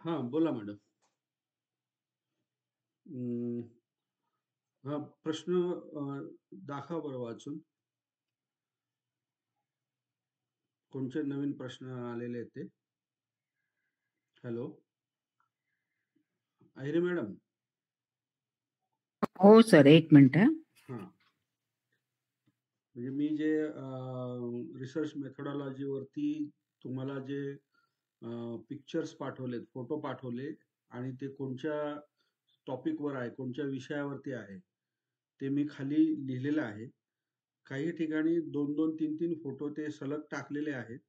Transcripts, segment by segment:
हां, बोला मॅडम. अं, हां, प्रश्न दाखवा बरं वाचून. कोणते नवीन प्रश्न आलेले आहेत ते? Hello, Ahire madam. हो सर, एक मिनिट हां. हां, म्हणजे मी जे रिसर्च मेथोडॉलॉजीवरती तुम्हाला जे पिक्चर्स पाठवलेत, फोटो पाठवले आणि ते कोणत्या टॉपिकवर आहे, कोणत्या विषयावरती आहे, ते मी खाली लिहिलेलं आहे. काही ठिकाणी 2-2, 3-3 फोटो ते सलग टाकलेले आहेत.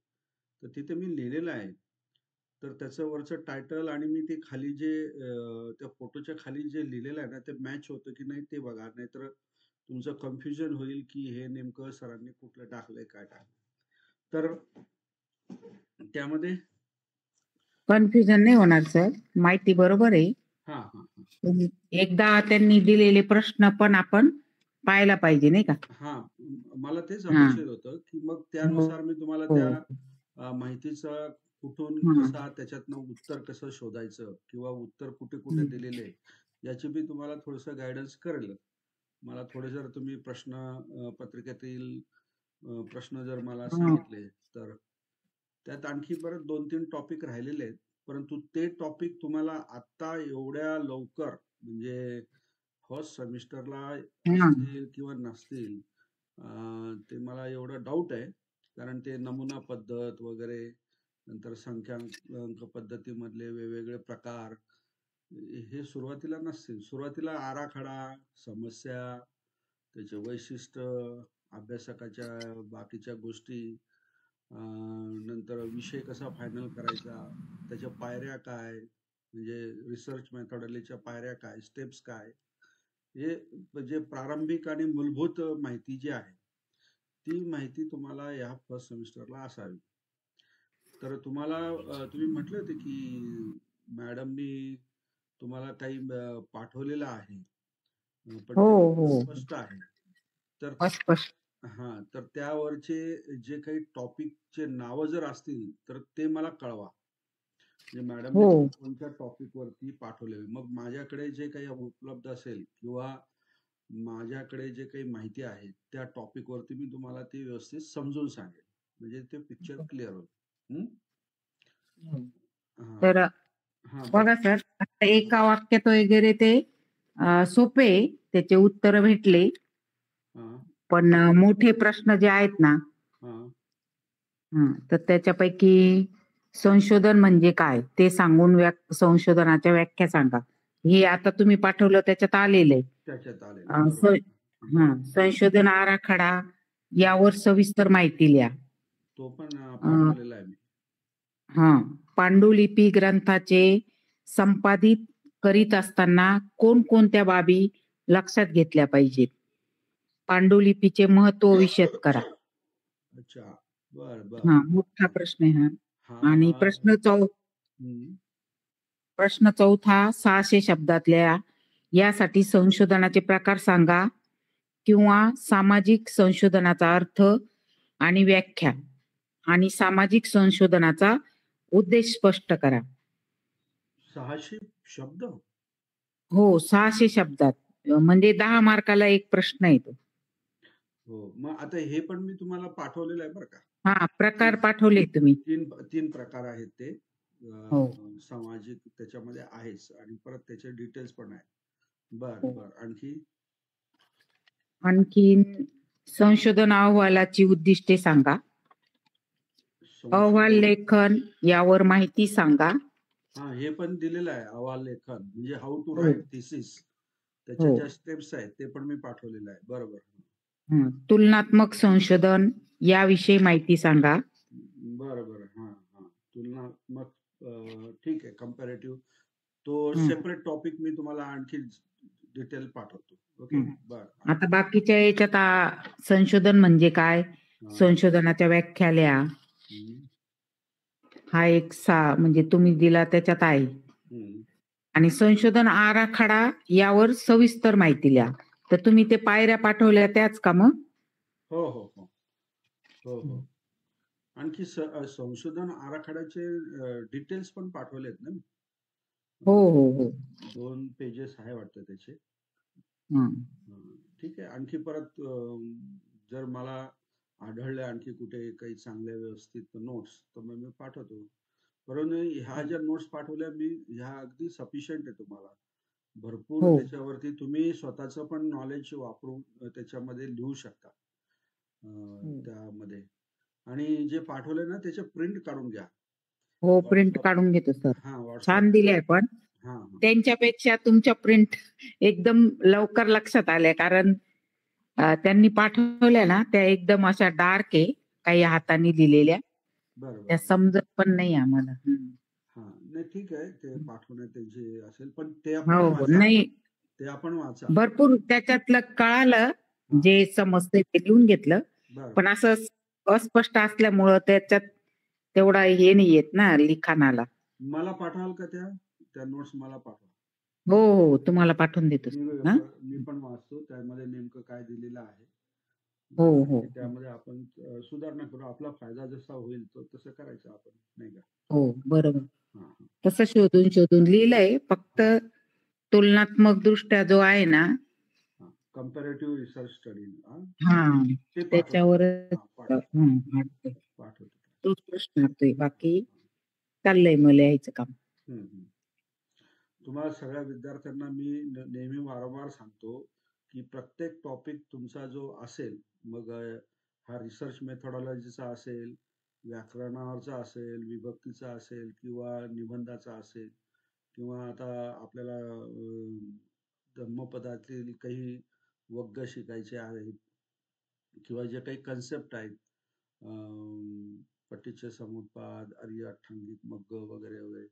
तर तिथे मी लिहिलेलं आहे. तर त्याचं वरचं टायटल आणि मी ते खाली जे त्या फोटोच्या खाली जे लिहिलेलं आहे ना, ते मॅच होतं की नाही ते बघा. नाहीतर तुमचं कन्फ्युजन होईल की हे नेमकं सरांनी कुठलं टाकलंय, काय टाकलंय. तर त्यामध्ये कन्फ्युजन नाही होणार सर. माहिती बरोबर आहे. हां, हां, हां. एकदा त्यांनी दिलेले प्रश्न पण आपण पाहायला पाहिजे नाही का? हां, मला तेच हां. अपेक्षित होतं, की मग हो, त्यानुसार मी तुम्हाला हो. त्या माहितीचा कुठून हां. कसा त्याच्यातनं उत्तर कसं शोधायचं किंवा उत्तर कुठे-कुठे हं. दिलेले आहे, याची मी तुम्हाला थोडंसं गाईडन्स करेल. मला थोडे जर तुम्ही प्रश्न पत्रिकेतील प्रश्न जर मला हां. सांगितले, तर त्यात आणखी परत 2-3 टॉपिक राहिलेले आहेत. परंतु ते टॉपिक तुम्हाला आत्ता एवढ्या लवकर म्हणजे फर्स्ट सेमिस्टरला हां. असतील किंवा नसतील, ते मला एवढं डाऊट आहे. कारण ते नमुना पद्धत वगैरे, नंतर संख्यांक पद्धतीमधले वेगवेगळे प्रकार, हे सुरुवातीला नसतील. सुरुवातीला आराखडा, समस्या, त्याचे वैशिष्ट्य, अभ्यासकाच्या बाकीच्या गोष्टी, नंतर विषय कसा फायनल करायचा, त्याच्या पायऱ्या काय, म्हणजे रिसर्च मेथॉडॉलॉजीच्या पायऱ्या काय, स्टेप्स काय, हे म्हणजे प्रारंभिक आणि मूलभूत माहिती जी आहे, ती माहिती तुम्हाला या फर्स्ट सेमिस्टरला असावी. तर तुम्हाला तुम्ही म्हटले होते की मॅडमनी तुम्हाला काही पाठवलेलं आहे. पण हो, ते हो. अस्पष्ट आहे. तर अस्पष्ट. हां, तर त्यावरचे जे काही टॉपिकचे नावं जर असतील, तर ते मला कळवा. म्हणजे मॅडमने हो. कोणत्या टॉपिकवरती पाठवलेलं. मग माझ्याकडे जे काही उपलब्ध असेल किंवा माझ्याकडे जे काही माहिती आहे, त्या टॉपिकवरती मी तुम्हाला ते व्यवस्थित समजून सांगेल. म्हणजे ते पिक्चर क्लिअर होईल. हं? हं. हां, तर हां, बोला. बघा सर, आता एका वाक्यात वगैरे ते सोपे आहे. त्याचे उत्तर भेटले. हां, पण मोठे प्रश्न जे आहेत ना, हां. तर त्याच्यापैकी संशोधन म्हणजे काय? ते सांगून संशोधनाच्या व्याख्या सांगा. हे आता तुम्ही पाठवलं त्याच्यात आलेलं आहे. त्याच्यात आलेलं आहे. अ, स बरोबर. हां, संशोधन आराखडा यावर सविस्तर माहिती लिहा. तो पण अ, पाठवलेला आहे मी. हां, पांडुलिपी ग्रंथाचे संपादित करीत असताना कोणकोणत्या बाबी लक्षात घेतल्या पाहिजेत? पांडुलिपीचे महत्त्व विशद करा. अच्छा. बरं, बरं. हां, मोठा प्रश्न आहे हा. हां, आणि हां. हं. प्रश्न चौथा 600 शब्दातल्या यासाठी संशोधनाचे प्रकार सांगा किंवा सामाजिक संशोधनाचा अर्थ आणि व्याख्या आणि सामाजिक संशोधनाचा उद्देश स्पष्ट करा. 600 शब्द? हो, 600 शब्दात. म्हणजे 10 मार्काला एक प्रश्न येतो. हो. मग आता हे पण मी तुम्हाला पाठवलेलं आहे बरं का. हां, प्रकार 3 पाठवले तुम्ही. 3 प्रकार आहेत ते. हो. सामाजिक त्याच्यामध्ये आहेच आणि परत त्याचे डिटेल्स पण आहेत. बरं, हो. बरं. आणखी? आणखीन संशोधन अहवालाची उद्दिष्टे सांगा. अहवाल संशोधन. लेखन यावर माहिती सांगा. हां, हे पण दिलेलं आहे अहवाल लेखन. म्हणजे हाऊ टू हो. Write thesis. त्याच्या हो. ज्या स्टेप्स आहेत ते पण मी पाठवलेलं आहे. बरोबर. तुलनात्मक संशोधन याविषयी माहिती सांगा. बरं, बरं. हां, हां. तुलनात्मक ठीक आहे. कंपॅरेटिव्ह तो हं, सेपरेट टॉपिक मी तुम्हाला आणखी डिटेल पाठवतो. ओके. हं. बरं. आता बाकीच्या याच्यात संशोधन म्हणजे काय? हां. संशोधनाच्या व्याख्या लिहा. हं, हा एक म्हणजे तुम्ही दिला त्याच्यात आहे. हं. आणि संशोधन आराखडा यावर सविस्तर माहिती लिहा. तर तुम्ही ते पायऱ्या पाठवल्या त्याच का मग? हो, हो, हो. हो, हो. आणखी संशोधन आराखड्याचे डिटेल्स पण पाठवलेत ना मी. हो, हो, हो. 2 पेजेस आहे वाटतं त्याचे. हां. ठीक आहे. आणखी परत जर मला आढळले आणखी कुठे काही चांगल्या व्यवस्थित नोट्स, तर मग मी पाठवतो. परंतु ह्या हां. ज्या नोट्स पाठवल्या मी, ह्या अगदी सफिशियंट आहे तुम्हाला. भरपूर हो. त्याच्यावरती तुम्ही स्वतःचं पण नॉलेज वापरून त्याच्यामध्ये लिहू शकता. हो. त्यामध्ये आणि जे पाठवले ना त्याचे प्रिंट काढून घ्या. हो, प्रिंट WhatsApp काढून घेतो सर. हां, छान WhatsAppवर दिले पण. हां, हां. त्यांच्यापेक्षा तुमच्या प्रिंट एकदम लवकर लक्षात आल्या कारण त्यांनी पाठवल्या ना त्या एकदम अशा डार्क आहे, काही हाताने लिहिलेल्या. बरं, त्या बरं, बरं. समजत पण नाही आम्हाला. हं. हां, नाही ठीक आहे. ते पाठवण्यात त्यांची असेल, पण ते आपण हो, हो. वाचा. नाही ते आपण वाचा. भरपूर त्याच्यातलं कळालं, हां, जे समजतंय ते लिहून घेतलं. बरं, पण बरं. असं अस्पष्ट असल्यामुळं त्याच्यात तेवढा हे नाही येत ना लिखाणाला. मला पाठवाल का त्या? त्या नोट्स मला पाठवा. हो, हो. तुम्हाला पाठवून देतो मी सर. हां. मी पण वाचतो. त्यामध्ये नेमकं काय दिलेलं आहे. हो, हो, आणि हो. त्यामध्ये आपण सुधारणा करू. आपला फायदा जसा होईल तसं करायचं आपण, नाही का? हो, बरोबर. हां, हां. तसं शोधून लिहिलंय. फक्त हां, तुलनात्मक दृष्ट्या जो आहे ना हां. कंपॅरेटिव्ह रिसर्च स्टडी हां, ते पाठवतो. त्याच्यावरच हां, पाठवतो. अडतंय. पाठवतो. तोच प्रश्न अडतोय. हां, बाकी हां. चाललंय मग लिहायचं काम. हं, हं. तुम्हाला सगळ्या विद्यार्थ्यांना मी नेहमी वारंवार सांगतो, की प्रत्येक टॉपिक तुमचा जो असेल, मग हा रिसर्च मेथोडॉलॉजीचा असेल, व्याकरणावरचा असेल, विभक्तीचा असेल किंवा निबंधाचा असेल किंवा आता आपल्याला धम्मपदातील काही वग्ग शिकायचे आहेत किंवा जे काही कन्सेप्ट आहेत, पटीच्य समुत्पाद, आर्य अठ्ठांगिक, मग्ग वगैरे वगैरे.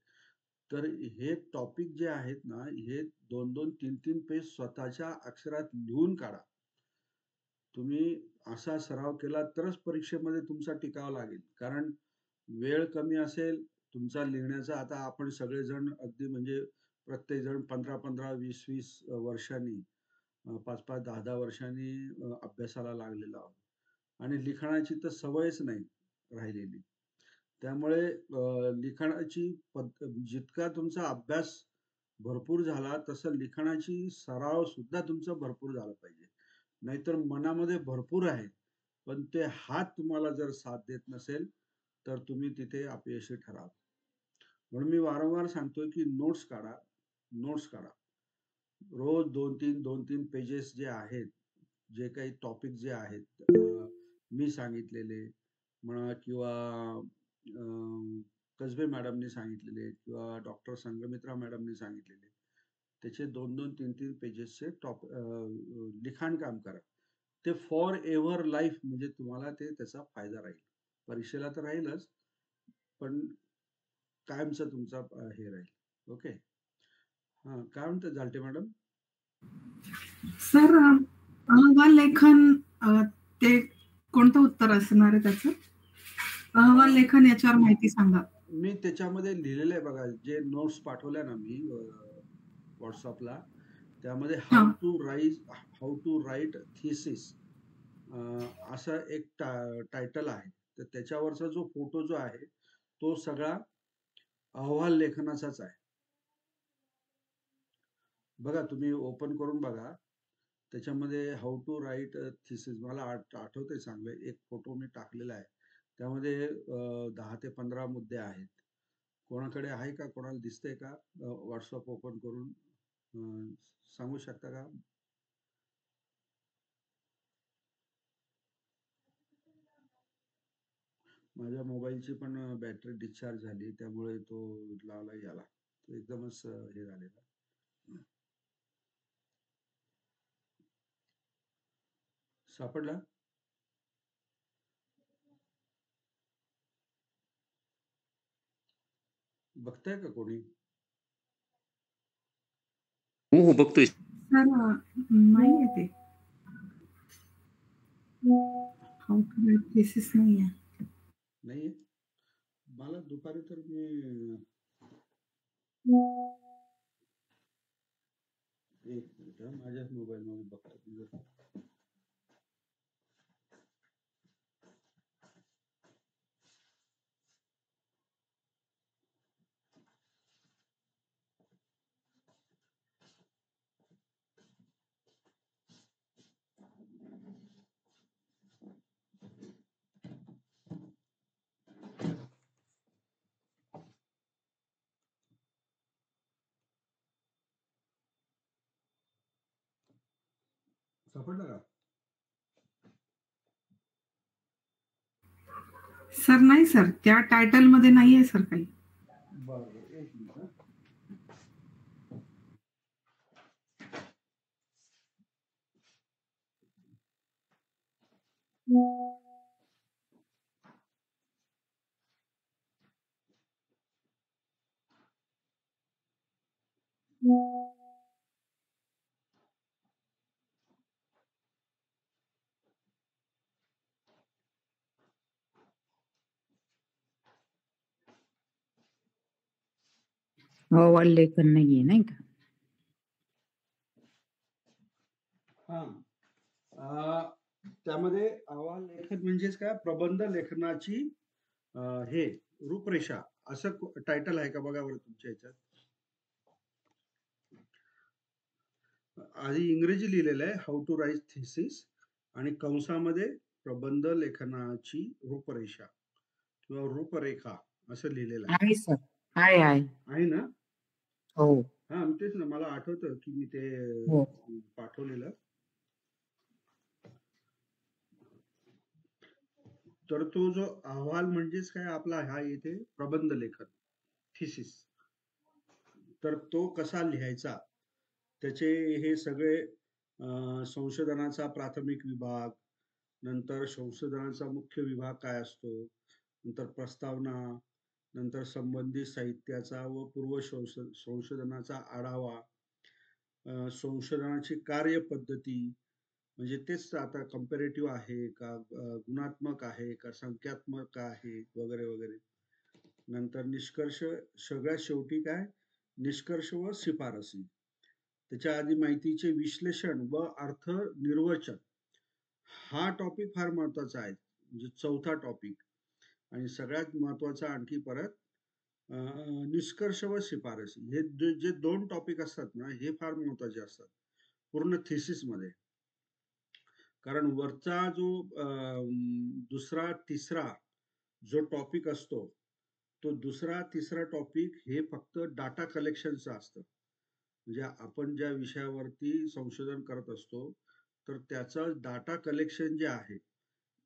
तर हे टॉपिक जे आहेत ना, हे 2-2, 3-3 पेज स्वतःच्या अक्षरात लिहून काढा. तुम्ही असा सराव केला तरच परीक्षेमध्ये तुमचा टिकाव लागेल. कारण वेळ कमी असेल, तुमचा लिहिण्याचा आता आपण सगळेजण अगदी म्हणजे प्रत्येक जण 15-15, 20-20 वर्षांनी 5-5, 10-10 वर्षांनी अभ्यासाला लागलेलो आहोत. आणि लिखाणाची तर सवयच नाही राहिलेली. त्यामुळे लिखाणाची जितका तुमचा अभ्यास भरपूर झाला, तसं लिखाणाची सराव सुद्धा तुमचा भरपूर झाला पाहिजे. नाहीतर मनामध्ये भरपूर आहे, पण ते हात तुम्हाला जर साथ देत नसेल, तर तुम्ही तिथे अपयशी ठराल. म्हणून मी वारंवार सांगतोय, की नोट्स काढा, नोट्स काढा. रोज 2-3, 2-3 पेजेस जे आहेत, जे काही टॉपिक जे आहेत, मी सांगितलेले म्हणा किंवा कसबे मॅडमनी सांगितलेले किंवा डॉक्टर संघमित्रा मॅडमनी सांगितलेले, त्याचे 2-2, 3-3 पेजेसचे लिखाण काम करा. ते फॉर एव्हर लाईफ म्हणजे तुम्हाला त्याचा फायदा राहील. परीक्षेला तर राहीलच, पण कायमचा तुमचा हे राहील. ओके. हां, काय म्हणतात झालटे मॅडम? सर अहवाल लेखन ते कोणतं उत्तर असणार आहे त्याचं? अहवाल लेखन याच्यावर माहिती सांगा. मी त्याच्यामध्ये लिहिलेलं आहे बघा, जे नोट्स पाठवल्या ना मी WhatsAppला, त्यामध्ये हा. हाऊ टू राईट थिसिस असा एक टायटल आहे. तर त्याच्यावरचा जो फोटो जो आहे, तो सगळा अहवाल लेखनाचाच आहे. बघा तुम्ही ओपन करून बघा. त्याच्यामध्ये हाऊ टू राईट थिसिस मला आठवतंय चांगलं. एक फोटो मी टाकलेला आहे. त्यामध्ये 10 ते 15 मुद्दे आहेत. कोणाकडे आहे का? कोणाला दिसतंय का? WhatsApp ओपन करून सांगू शकता का? माझ्या मोबाईलची पण बॅटरी डिस्चार्ज झाली, त्यामुळे तो लावला याला. तो एकदमच हे झालेला. सापडला? बघताय का कोणी? हो, हो. बघतोय. सर नाहीये ते. हाऊ टू राईट थिसिस नाहीये. नाहीये? मला दुपारी तर मी एक मिनिट माझ्याच मोबाईलमध्ये बघतो. सापडलं का? सर नाही सर, त्या टायटल मध्ये नाहीये सर काही. बरं, एक मिनिट हं. अहवाल लेखन नाहीये नाही का? हा. त्यामध्ये अहवाल लेखन म्हणजेच काय, प्रबंध लेखनाची हे रूपरेषा असं टायटल आहे का बघा बरं तुमच्या ह्याच्यात. आधी इंग्रजी लिहिलेलं आहे, हाऊ टू राईट थिसिस, आणि कंसामध्ये प्रबंध लेखनाची रूपरेषा किंवा रूपरेखा असं लिहिलेलं आहे. आहे सर, आहे आहे ना? हो हा, तेच ना, मला आठवतं की मी ते हो. पाठवलेलं. तर तो जो अहवाल म्हणजेच काय आपला, हा येथे प्रबंध लेखन थिसिस, तर तो कसा लिहायचा, त्याचे हे सगळे संशोधनाचा प्राथमिक विभाग, नंतर संशोधनाचा मुख्य विभाग काय असतो, नंतर प्रस्तावना, नंतर संबंधित साहित्याचा व पूर्व संशोधनाचा आढावा, संशोधनाची कार्यपद्धती, म्हणजे तेच आता कंपॅरेटिव्ह आहे का, गुणात्मक आहे का, संख्यात्मक आहे, वगैरे वगैरे. नंतर निष्कर्ष, सगळ्यात शेवटी काय, निष्कर्ष व शिफारसी. त्याच्या आधी माहितीचे विश्लेषण व अर्थ निर्वचन, हा टॉपिक फार महत्वाचा आहे, म्हणजे चौथा टॉपिक. आणि सगळ्यात महत्वाचा आणखी परत निष्कर्ष व शिफारसी, हे जे दोन टॉपिक असतात ना, हे फार महत्वाचे असतात पूर्ण थिसिस मध्ये. कारण वरचा जो दुसरा तिसरा जो टॉपिक असतो, तो दुसरा तिसरा टॉपिक हे फक्त डाटा कलेक्शनचं असतं. म्हणजे आपण ज्या विषयावरती संशोधन करत असतो, तर त्याचं डाटा कलेक्शन जे आहे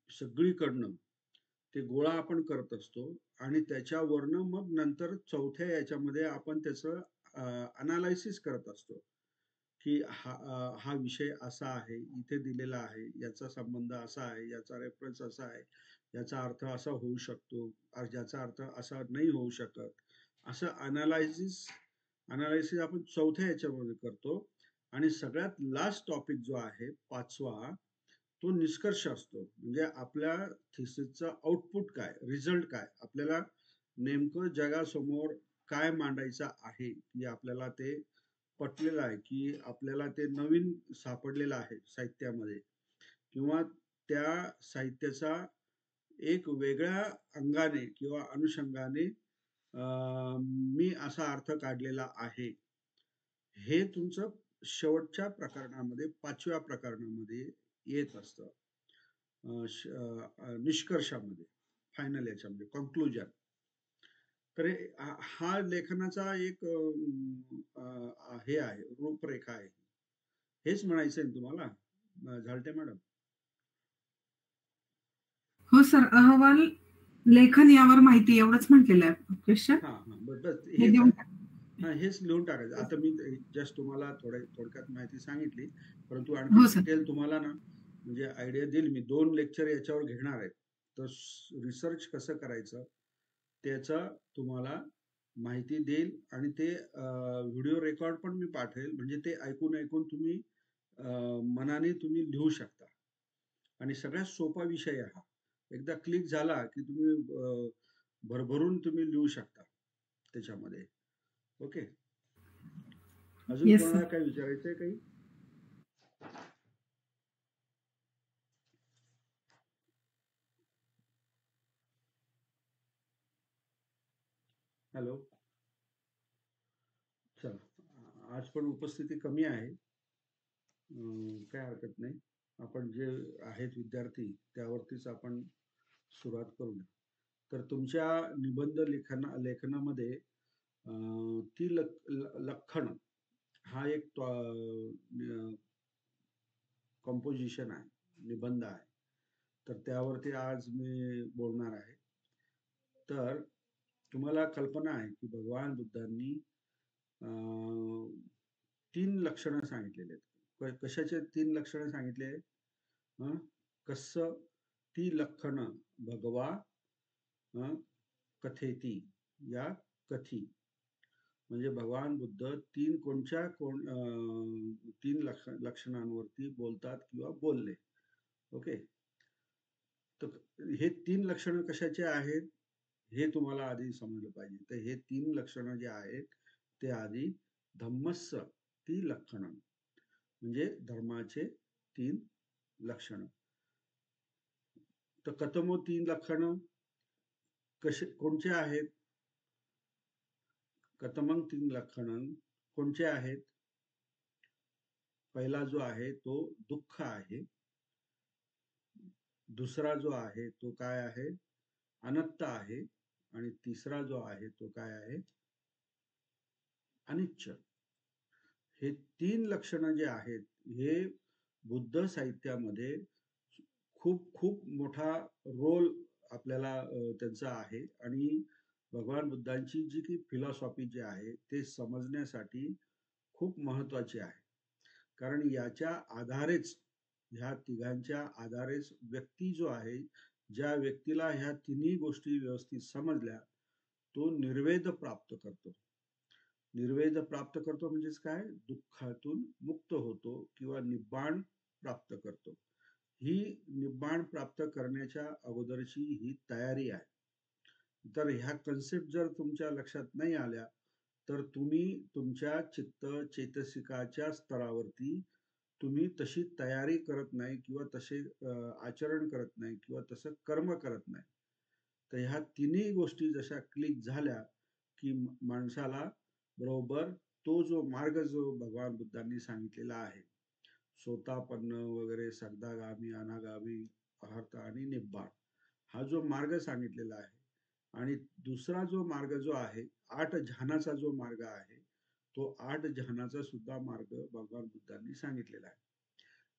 सगळीकडनं, ते गोळा आपण करत असतो, आणि त्याच्यावरनं मग नंतर चौथ्या याच्यामध्ये आपण त्याचं अनालायसिस करत असतो की हा विषय असा आहे, इथे दिलेला आहे, याचा संबंध असा आहे, याचा रेफरन्स असा आहे, याचा अर्थ असा होऊ शकतो, ज्याचा अर्थ असा नाही होऊ शकत, असं अनालायसिस आपण चौथ्या याच्यामध्ये करतो. आणि सगळ्यात लास्ट टॉपिक जो आहे पाचवा, तो निष्कर्ष असतो. म्हणजे आपल्या थिसिसचा आउटपुट काय, रिझल्ट काय, आपल्याला नेमकं जगासमोर काय मांडायचं आहे, की आपल्याला ते पटलेलं आहे, की आपल्याला ते नवीन सापडलेलं आहे साहित्यामध्ये, किंवा त्या साहित्याचा एक वेगळ्या अंगाने किंवा अनुषंगाने मी असा अर्थ काढलेला आहे. हे तुमचं शेवटच्या प्रकरणामध्ये, पाचव्या प्रकरणामध्ये येत असतं, निष्कर्षामध्ये, फायनल याच्यामध्ये, कन्क्लुजन. तर हा लेखनाचा एक हे आहे, रूपरेखा आहे. हेच म्हणायचंय तुम्हाला झालटे मॅडम? हो सर, अहवाल लेखन यावर माहिती एवढंच म्हटलेलं आहे क्वेश्चन. हा हा, बस हे हेच देऊन आहे. टाक. हा, हेच लिहून टाकायचं. आता मी जस्ट तुम्हाला थोडक्यात माहिती सांगितली, परंतु हो आणखी सर. डिटेल तुम्हाला ना म्हणजे आयडिया देईल. मी 2 लेक्चर याच्यावर घेणार आहे, तर रिसर्च कसं करायचं त्याचा तुम्हाला माहिती देईल, आणि ते व्हिडिओ रेकॉर्ड पण मी पाठवेल, म्हणजे ते ऐकून तुम्ही मनाने तुम्ही लिहू शकता. आणि सगळ्यात सोपा विषय आहे हा, एकदा क्लिक झाला की तुम्ही भरभरून तुम्ही लिहू शकता त्याच्यामध्ये. ओके, अजून येस कोणाला सर. काय विचारायचंय काही? हॅलो, चला, आज पण उपस्थिती कमी आहे, काय हरकत नाही. आपण जे आहेत विद्यार्थी त्यावरतीच आपण सुरुवात करूया. तर तुमच्या निबंध लेखनामध्ये ती लक्षण हा एक कंपोजिशन आहे, निबंध आहे. तर त्यावरती आज मी बोलणार आहे. तर तुम्हाला कल्पना आहे की भगवान बुद्धांनी 3 लक्षणं सांगितलेली आहेत. कशाचे 3 लक्षणं सांगितले? कसं ती लक्षणं भगवा कथेती या कथी, म्हणजे भगवान बुद्ध तीन लक्षणांवरती बोलतात किंवा बोलले. ओके. तर हे 3 लक्षणं कशाचे आहेत हे तुम्हाला आधी समजलं पाहिजे. तर हे 3 लक्षणं जे आहेत ते आधी धम्मस्य ती लक्षणं, म्हणजे धर्माचे 3 लक्षणं. तर कथमो 3 लक्षणं कोणचे आहेत? कथमं 3 लक्षणं कोणचे आहेत? पहिला जो आहे तो दुःख आहे. दुसरा जो आहे तो काय आहे? अनंत आहे. आणि तिसरा जो आहे तो काय आहे? अनिच्छ. हे 3 लक्षणं जे आहेत हे बुद्ध साहित्यामध्ये खूप खूप मोठा रोल आपल्याला त्यांचा आहे. आणि भगवान बुद्धांची जी की फिलॉसॉफी जी आहे ते समजण्यासाठी खूप महत्वाची आहे. कारण याच्या आधारेच, ह्या तिघांच्या आधारेच व्यक्ती जो आहे, ज्या व्यक्तीला ह्या तिन्ही गोष्टी व्यवस्थित समजल्या तो निर्वेद प्राप्त करतो. निर्वेद प्राप्त करतो म्हणजेच काय? दुःखातून मुक्त होतो किंवा निब्बाण प्राप्त करतो. ही निब्बाण प्राप्त करण्याच्या अगोदरची ही तयारी आहे. तर ह्या कन्सेप्ट जर तुमच्या लक्षात नाही आल्या तर तुम्ही तुमच्या चैतसिकाच्या स्तरावरती तुम्ही तशी तयारी करत नाही किंवा तसे आचरण करत नाही किंवा तसं कर्म करत नाही. तर ह्या तिन्ही गोष्टी जशा क्लिक झाल्या की माणसाला बरोबर तो जो मार्ग जो भगवान बुद्धांनी सांगितलेला आहे, सोतापन्न वगैरे, सगदागामी, अनागामी, अहर्त आणि निब्बाण, हा जो मार्ग सांगितलेला आहे. आणि दुसरा जो मार्ग जो आहे 8 ध्यानाचा जो मार्ग आहे तो 8 ध्यानाचा सुद्धा मार्ग भगवान बुद्धांनी सांगितलेला आहे.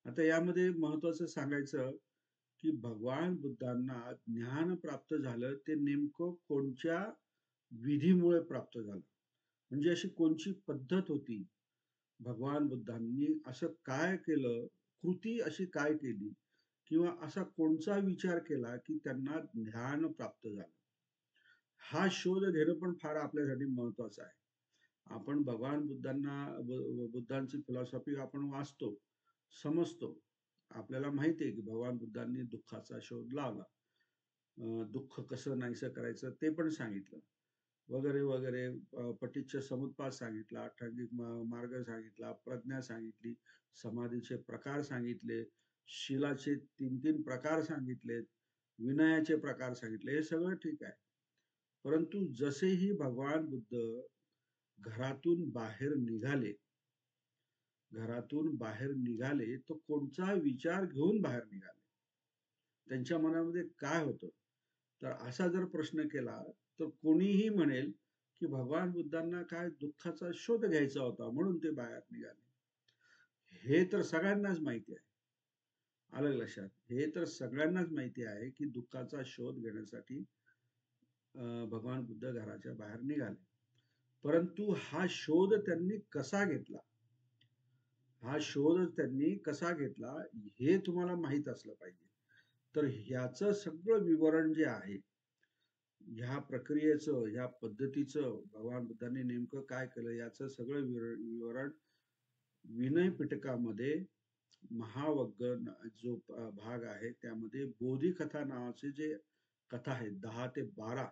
आता यामध्ये महत्वाचं सांगायचं की भगवान बुद्धांना ज्ञान प्राप्त झालं ते नेमकं कोणत्या विधीमुळे प्राप्त झालं, म्हणजे अशी कोणची पद्धत होती, भगवान बुद्धांनी असं काय केलं, कृती अशी काय केली किंवा असा कोणचा विचार केला की त्यांना ज्ञान प्राप्त झालं. हा शोध घेणं पण फार आपल्यासाठी महत्वाचं आहे. आपण भगवान बुद्धांची फिलॉसॉफी आपण वाचतो, समजतो. आपल्याला माहिती आहे की भगवान बुद्धांनी दुःखाचा शोध लावला, दुःख कसं नाहीसं करायचं ते पण सांगितलं वगैरे वगैरे. पटीच्य समुत्पाद सांगितला, अष्टांगिक मार्ग सांगितला, प्रज्ञा सांगितली, समाधीचे प्रकार सांगितले, शीलाचे 3 प्रकार सांगितलेत, विनयाचे प्रकार सांगितले. हे सगळं ठीक आहे. परंतु जसेही भगवान बुद्ध घरातून बाहेर निघाले तो कोणता विचार घेऊन बाहेर निघाले, त्यांच्या मनामध्ये काय होतं? तर असा जर प्रश्न केला तर कोणीही म्हणेल की भगवान बुद्धांना काय दुःखाचा शोध घ्यायचा होता म्हणून ते बाहेर निघाले. हे तर सगळ्यांनाच माहिती आहे. आलं लक्षात? हे तर सगळ्यांनाच माहिती आहे की दुःखाचा शोध घेण्यासाठी भगवान बुद्ध घराच्या बाहेर निघाले. परंतु हा शोध त्यांनी कसा घेतला, हे तुम्हाला माहित असलं पाहिजे. तर ह्याचं सगळं विवरण जे आहे, ह्या प्रक्रियेचं, ह्या पद्धतीचं भगवान बुद्धांनी नेमकं काय केलं याचं सगळं विवरण विनय पिटकामध्ये महावग्ग जो भाग आहे त्यामध्ये बोधिकथा नावाचे जे कथा आहेत 10 ते 12,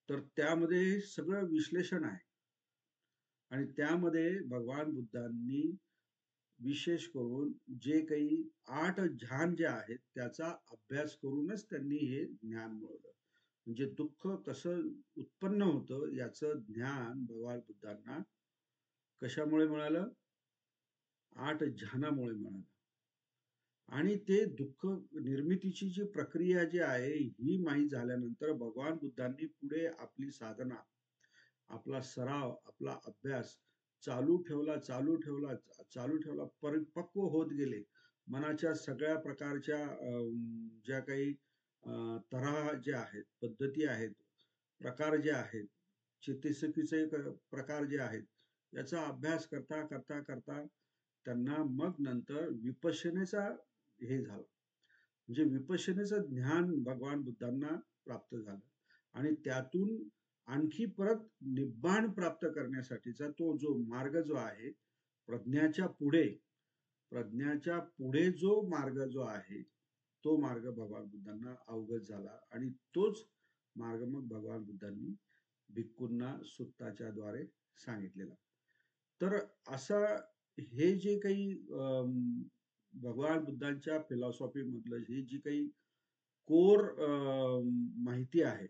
तर त्यामध्ये सगळं विश्लेषण आहे. आणि त्यामध्ये भगवान बुद्धांनी विशेष करून जे काही 8 ध्यान जे आहेत त्याचा अभ्यास करूनच त्यांनी हे ज्ञान मिळवलं. म्हणजे दुःख कसं उत्पन्न होतं याचं ज्ञान भगवान बुद्धांना कशामुळे मिळालं? 8 ध्यानामुळे मिळालं. आणि ते दुःख निर्मितीची जी प्रक्रिया जी आहे ही माहीत झाल्यानंतर भगवान बुद्धांनी पुढे आपली साधना, आपला सराव, आपला अभ्यास चालू ठेवला चालू ठेवला चालू ठेवला परिपक्व होत गेले. मनाच्या सगळ्या प्रकारच्या ज्या काही तऱ्हा ज्या आहेत, पद्धती आहेत, प्रकार जे आहेत, चिकित्सकीचे प्रकार जे आहेत, याचा अभ्यास करता करता करता त्यांना मग नंतर विपश्यनेचा हे झालं. म्हणजे विपश्यनेचं ज्ञान भगवान बुद्धांना प्राप्त झालं आणि त्यातून आणखी परत निब्बाण प्राप्त करण्यासाठीचा तो जो मार्ग जो आहे, प्रज्ञाच्या पुढे जो मार्ग जो आहे, तो मार्ग भगवान बुद्धांना अवगत झाला आणि तोच मार्ग मग भगवान बुद्धांनी भिक्खूंना सुत्ताच्या द्वारे सांगितलेला. तर असं हे जे काही भगवान बुद्धांच्या फिलॉसॉफी मधलं ही जी काही कोर माहिती आहे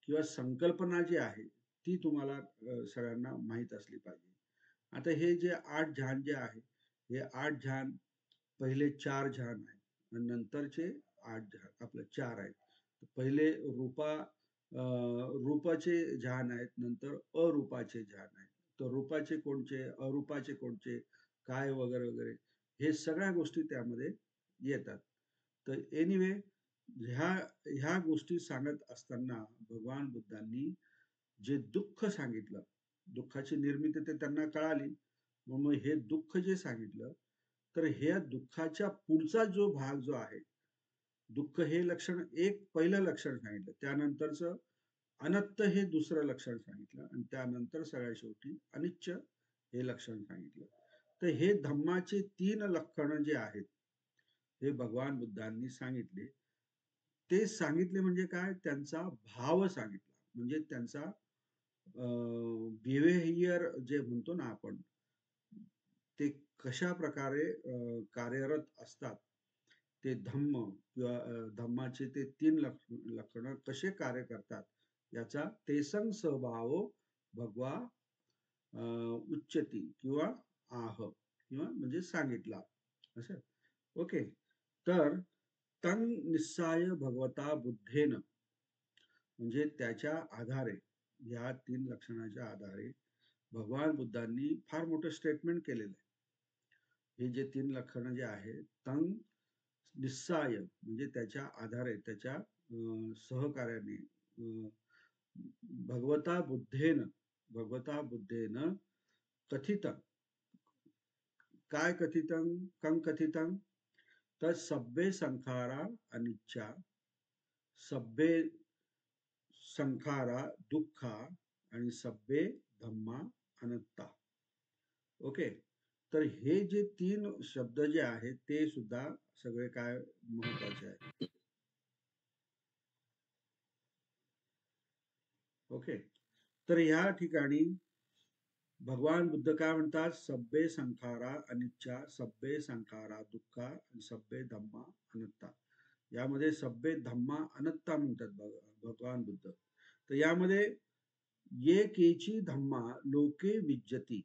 किंवा संकल्पना जी आहे ती तुम्हाला सगळ्यांना माहीत असली पाहिजे. आता हे जे 8 ध्यान जे आहे, हे 8 ध्यान पहिले 4 ध्यान आहेत आणि नंतरचे 8 ध्यान आपले 4 आहेत. पहिले रूपाचे ध्यान आहेत, नंतर अरूपाचे ध्यान आहेत. तर रूपाचे कोणचे, अरूपाचे कोणचे, काय वगैरे वगैरे हे सगळ्या गोष्टी त्यामध्ये येतात. तर एनिवे ह्या गोष्टी सांगत असताना भगवान बुद्धांनी जे दुःख सांगितलं, दुःखाची निर्मिती ते त्यांना कळाली. मग हे दुःख जे सांगितलं, तर ह्या दुःखाच्या पुढचा जो भाग जो आहे, दुःख हे लक्षण एक पहिलं लक्षण सांगितलं, त्यानंतरचं अनत्त हे दुसरं लक्षण सांगितलं आणि त्यानंतर सगळ्या शेवटी अनिच्च हे लक्षण सांगितलं. तर हे धम्माचे 3 लक्षण जे आहेत, हे भगवान बुद्धांनी सांगितले. ते सांगितले म्हणजे काय, त्यांचा भाव सांगितला, म्हणजे त्यांचा बिहेवियर जे म्हणतो ना आपण, ते कशा प्रकारे कार्यरत असतात, ते धम्म किंवा धम्माचे ते 3 लक्षण कसे कार्य करतात, याचा तेसंग स्वभाव भगवा उच्चती किंवा आह किंवा म्हणजे सांगितला असं. ओके. तर तंग निस्साय भगवता बुद्धेन, म्हणजे त्याच्या आधारे, या 3 लक्षणाच्या आधारे भगवान बुद्धांनी फार मोठं स्टेटमेंट केलेलं आहे. हे जे 3 लक्षणं जे आहे, तंग निस्साय म्हणजे त्याच्या आधारे, त्याच्या सहकार्याने, भगवता बुद्धेन कथितं, काय कथितं, कं कथितं, तर सब्बे संखारा अनिच्छा, सब्बे संखारा दुःखा आणि सब्बे धम्मा अनत्ता. ओके. तर हे जे 3 शब्द जे आहेत ते सुद्धा सगळे काय महत्वाचे आहेत. ओके. तर ह्या ठिकाणी भगवान बुद्ध काय म्हणतात, सब्बे संखारा अनिच्छा, सब्बे संखारा दुःखा आणि सब्बे धम्मा अनत्ता. यामध्ये सब्बे धम्मा अनत्ता म्हणतात भगवान बुद्ध. तर यामध्ये ये केची धम्मा लोके विज्जती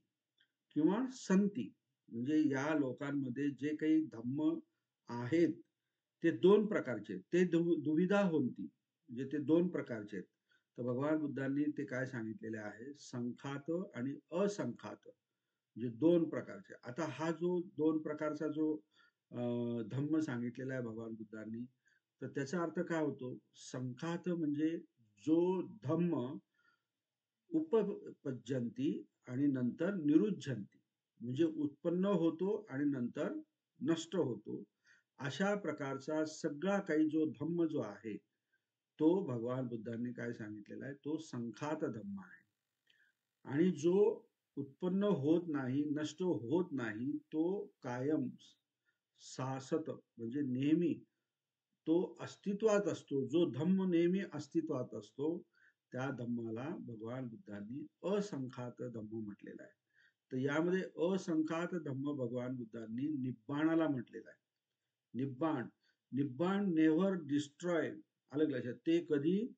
किंवा संती, म्हणजे या लोकांमध्ये जे काही धम्म आहेत ते 2 प्रकारचे, ते दुविधा होती, म्हणजे ते 2 प्रकारचे आहेत. तर भगवान बुद्धांनी ते काय सांगितलेले आहे, संखात आणि असंखात, म्हणजे 2 प्रकारचे. आता हा जो 2 प्रकारचा जो धम्म सांगितलेला आहे भगवान बुद्धांनी, तर त्याचा अर्थ काय होतो, संखात म्हणजे जो धम्म उपपज्जंती आणि नंतर निरुज्जंती, म्हणजे उत्पन्न होतो आणि नंतर नष्ट होतो, अशा प्रकारचा सगळा काही जो धम्म जो आहे, तो भगवान बुद्धांनी काय सांगितलेला आहे, तो संखात धम्म आहे. आणि जो उत्पन्न होत नाही, नष्ट होत नाही, तो कायम शाश्वत म्हणजे नेहमी तो अस्तित्वात असतो, जो धम्म नेहमी अस्तित्वात असतो, त्या धम्माला भगवान बुद्धांनी असंखात धम्म म्हटलेला आहे. तर यामध्ये असंखात धम्म भगवान बुद्धांनी निब्बाणाला म्हटलेला आहे. निब्बाण नेव्हर डिस्ट्रॉय, आलं लक्षात, ते कधी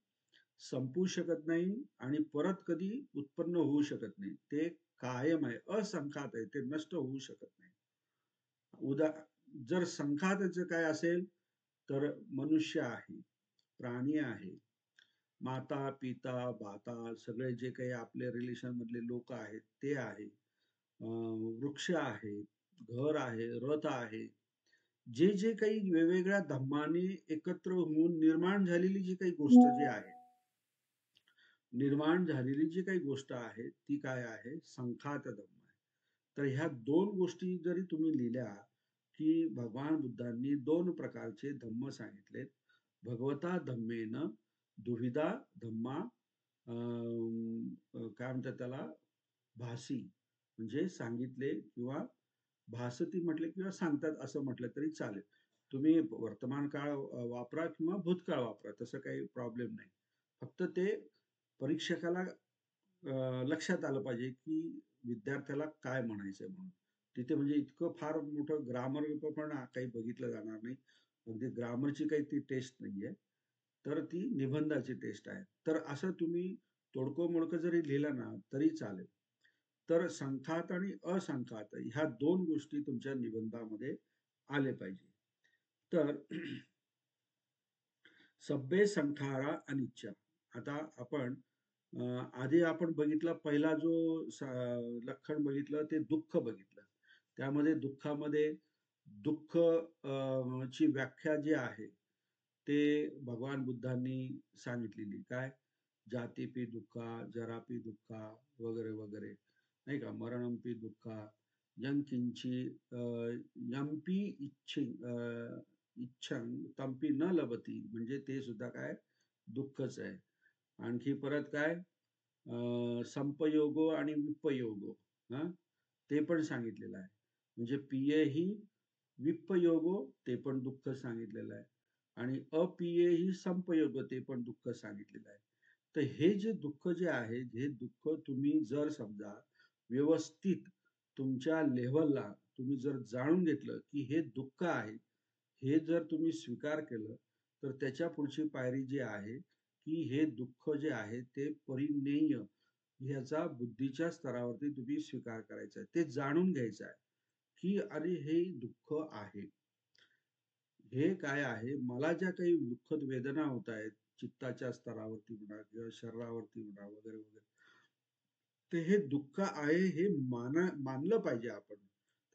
संपू शकत नाही आणि परत कधी उत्पन्न होऊ शकत नाही, ते कायम आहे, असंखात आहे, ते नष्ट होऊ शकत नाही. जर संखाताचं काय असेल, तर मनुष्य आहे, प्राणी आहे, माता पिता भाता सगळे जे काही आपले रिलेशन मधले लोक आहेत ते आहे, वृक्ष आहे, घर आहे, रथ आहे, जे जे काही वेगवेगळ्या धम्माने एकत्र होऊन निर्माण झालेली जी काही गोष्ट जी आहे, निर्माण झालेली जी काही गोष्ट आहे ती काय आहे, संखात धम्म आहे. तर ह्या दोन गोष्टी जरी तुम्ही लिहिल्या की भगवान बुद्धांनी दोन प्रकारचे धम्म सांगितलेत. भगवता धम्मेन दुविधा धम्मा काय म्हणतात त्याला, भासी, म्हणजे सांगितले किंवा भासती म्हटले किंवा सांगतात असं म्हटलं तरी चालेल. तुम्ही वर्तमान काळ वापरा किंवा भूतकाळ वापरा, तसं काही प्रॉब्लेम नाही. फक्त ते परीक्षकाला लक्षात आलं पाहिजे की विद्यार्थ्याला काय म्हणायचंय म्हणून. तिथे म्हणजे इतकं फार मोठं ग्रामर पण काही बघितलं जाणार नाही. अगदी ग्रामरची काही ती टेस्ट नाहीये, तर ती निबंधाची टेस्ट आहे. तर असं तुम्ही तोडकं मोडकं जरी लिहिलं ना तरी चालेल. तर संखात आणि असंखात ह्या दोन गोष्टी तुमच्या निबंधामध्ये आले पाहिजे. तर सब्बे संखारा अनिच्चा. आता आपण आधी आपण बघितलं, पहिला जो लक्षण बघितलं ते दुःख बघितलं. त्यामध्ये दुःखामध्ये दुःख ची व्याख्या जी आहे ते भगवान बुद्धांनी सांगितलेली. काय? जातीपी दुःखा, जरापी दुःखा वगैरे वगैरे, नाही का, मरणंपी दुःखा, यंकिंची यंपी इच्छं तंपी न लभती, म्हणजे ते सुद्धा काय, दुःखच आहे. आणखी परत काय, संपयोगो आणि विपयोगो, हा, ते पण सांगितलेलं आहे. म्हणजे पिये ही विपयोगो, ते पण दुःख सांगितलेलं आहे, आणि अपिये ही संपयोगो, ते पण दुःख सांगितलेलं आहे. तर हे जे दुःख जे आहे, हे दुःख तुम्ही जर समजा व्यवस्थित तुमच्या लेव्हलला तुम्ही जर जाणून घेतलं की हे दुःख आहे, हे जर तुम्ही स्वीकार केलं, तर त्याच्या पुढची पायरी जी आहे की हे दुःख जे आहे ते परिज्ञेय, ह्याचा बुद्धीच्या स्तरावरती तुम्ही स्वीकार करायचा आहे. ते जाणून घ्यायचं आहे की अरे हे दुःख आहे, हे काय आहे, मला ज्या काही दुःखद वेदना होत आहेत चित्ताच्या स्तरावरती म्हणा किंवा शरीरावरती म्हणा वगैरे वगैरे, ते हे दुःख आहे हे मानलं पाहिजे. आपण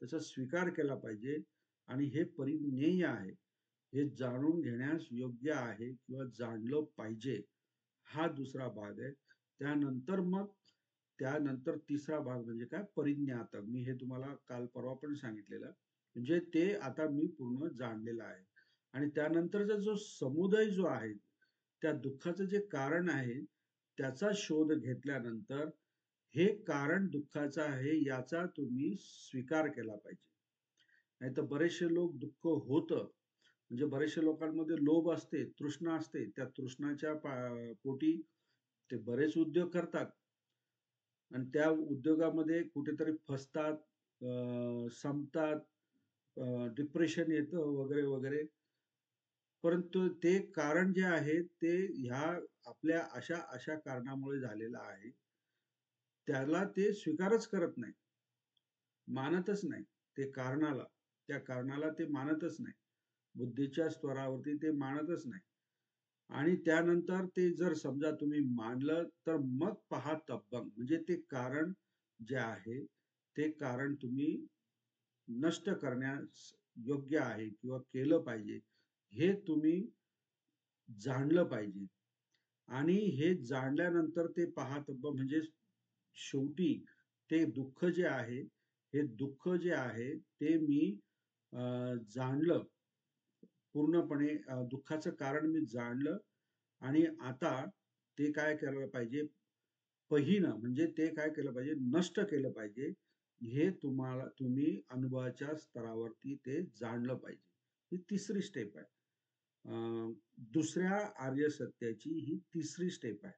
त्याचा स्वीकार केला पाहिजे, आणि हे परिज्ञेय आहे, हे जाणून घेण्यास योग्य आहे किंवा जाणलं पाहिजे, हा दुसरा भाग आहे. त्यानंतर मग त्यानंतर तिसरा भाग म्हणजे काय, परिज्ञात. मी हे तुम्हाला काल परवा पण सांगितलेलं, म्हणजे ते आता मी पूर्ण जाणलेलं आहे. आणि त्यानंतरचा जो समुदाय जो आहे, त्या दुःखाचं जे कारण आहे त्याचा शोध घेतल्यानंतर हे कारण दुःखाचं आहे याचा तुम्ही स्वीकार केला पाहिजे. नाही तर बरेचसे लोक दुःख होतं, म्हणजे बरेचशे लोकांमध्ये लोभ असते, तृष्णा असते, त्या तृष्णाच्या पोटी ते बरेच उद्योग करतात, आणि त्या उद्योगामध्ये कुठेतरी फसतात, संपतात, डिप्रेशन येतं वगैरे वगैरे. परंतु ते कारण जे आहे ते ह्या आपल्या अशा अशा कारणामुळे झालेलं आहे, त्याला ते स्वीकारच करत नाही, मानतच नाही. ते कारणाला, त्या कारणाला ते मानतच नाही, बुद्धीच्या स्तरावरती ते मानतच नाही. आणि त्यानंतर ते जर समजा तुम्ही मानलं, तर मग पहा तब्बंग, म्हणजे ते कारण जे आहे ते कारण तुम्ही नष्ट करण्यास योग्य आहे किंवा केलं पाहिजे, हे तुम्ही जाणलं पाहिजे. आणि हे जाणल्यानंतर ते पाहत म्हणजे शेवटी ते दुःख जे आहे, हे दुःख जे आहे ते मी जाणलं पूर्णपणे, दुःखाचं कारण मी जाणलं, आणि आता ते काय केलं पाहिजे, पहिनं म्हणजे ते काय केलं पाहिजे, नष्ट केलं पाहिजे. हे तुम्ही अनुभवाच्या स्तरावरती ते जाणलं पाहिजे. ही तिसरी स्टेप आहे. दुसऱ्या आर्य सत्याची ही तिसरी स्टेप आहे.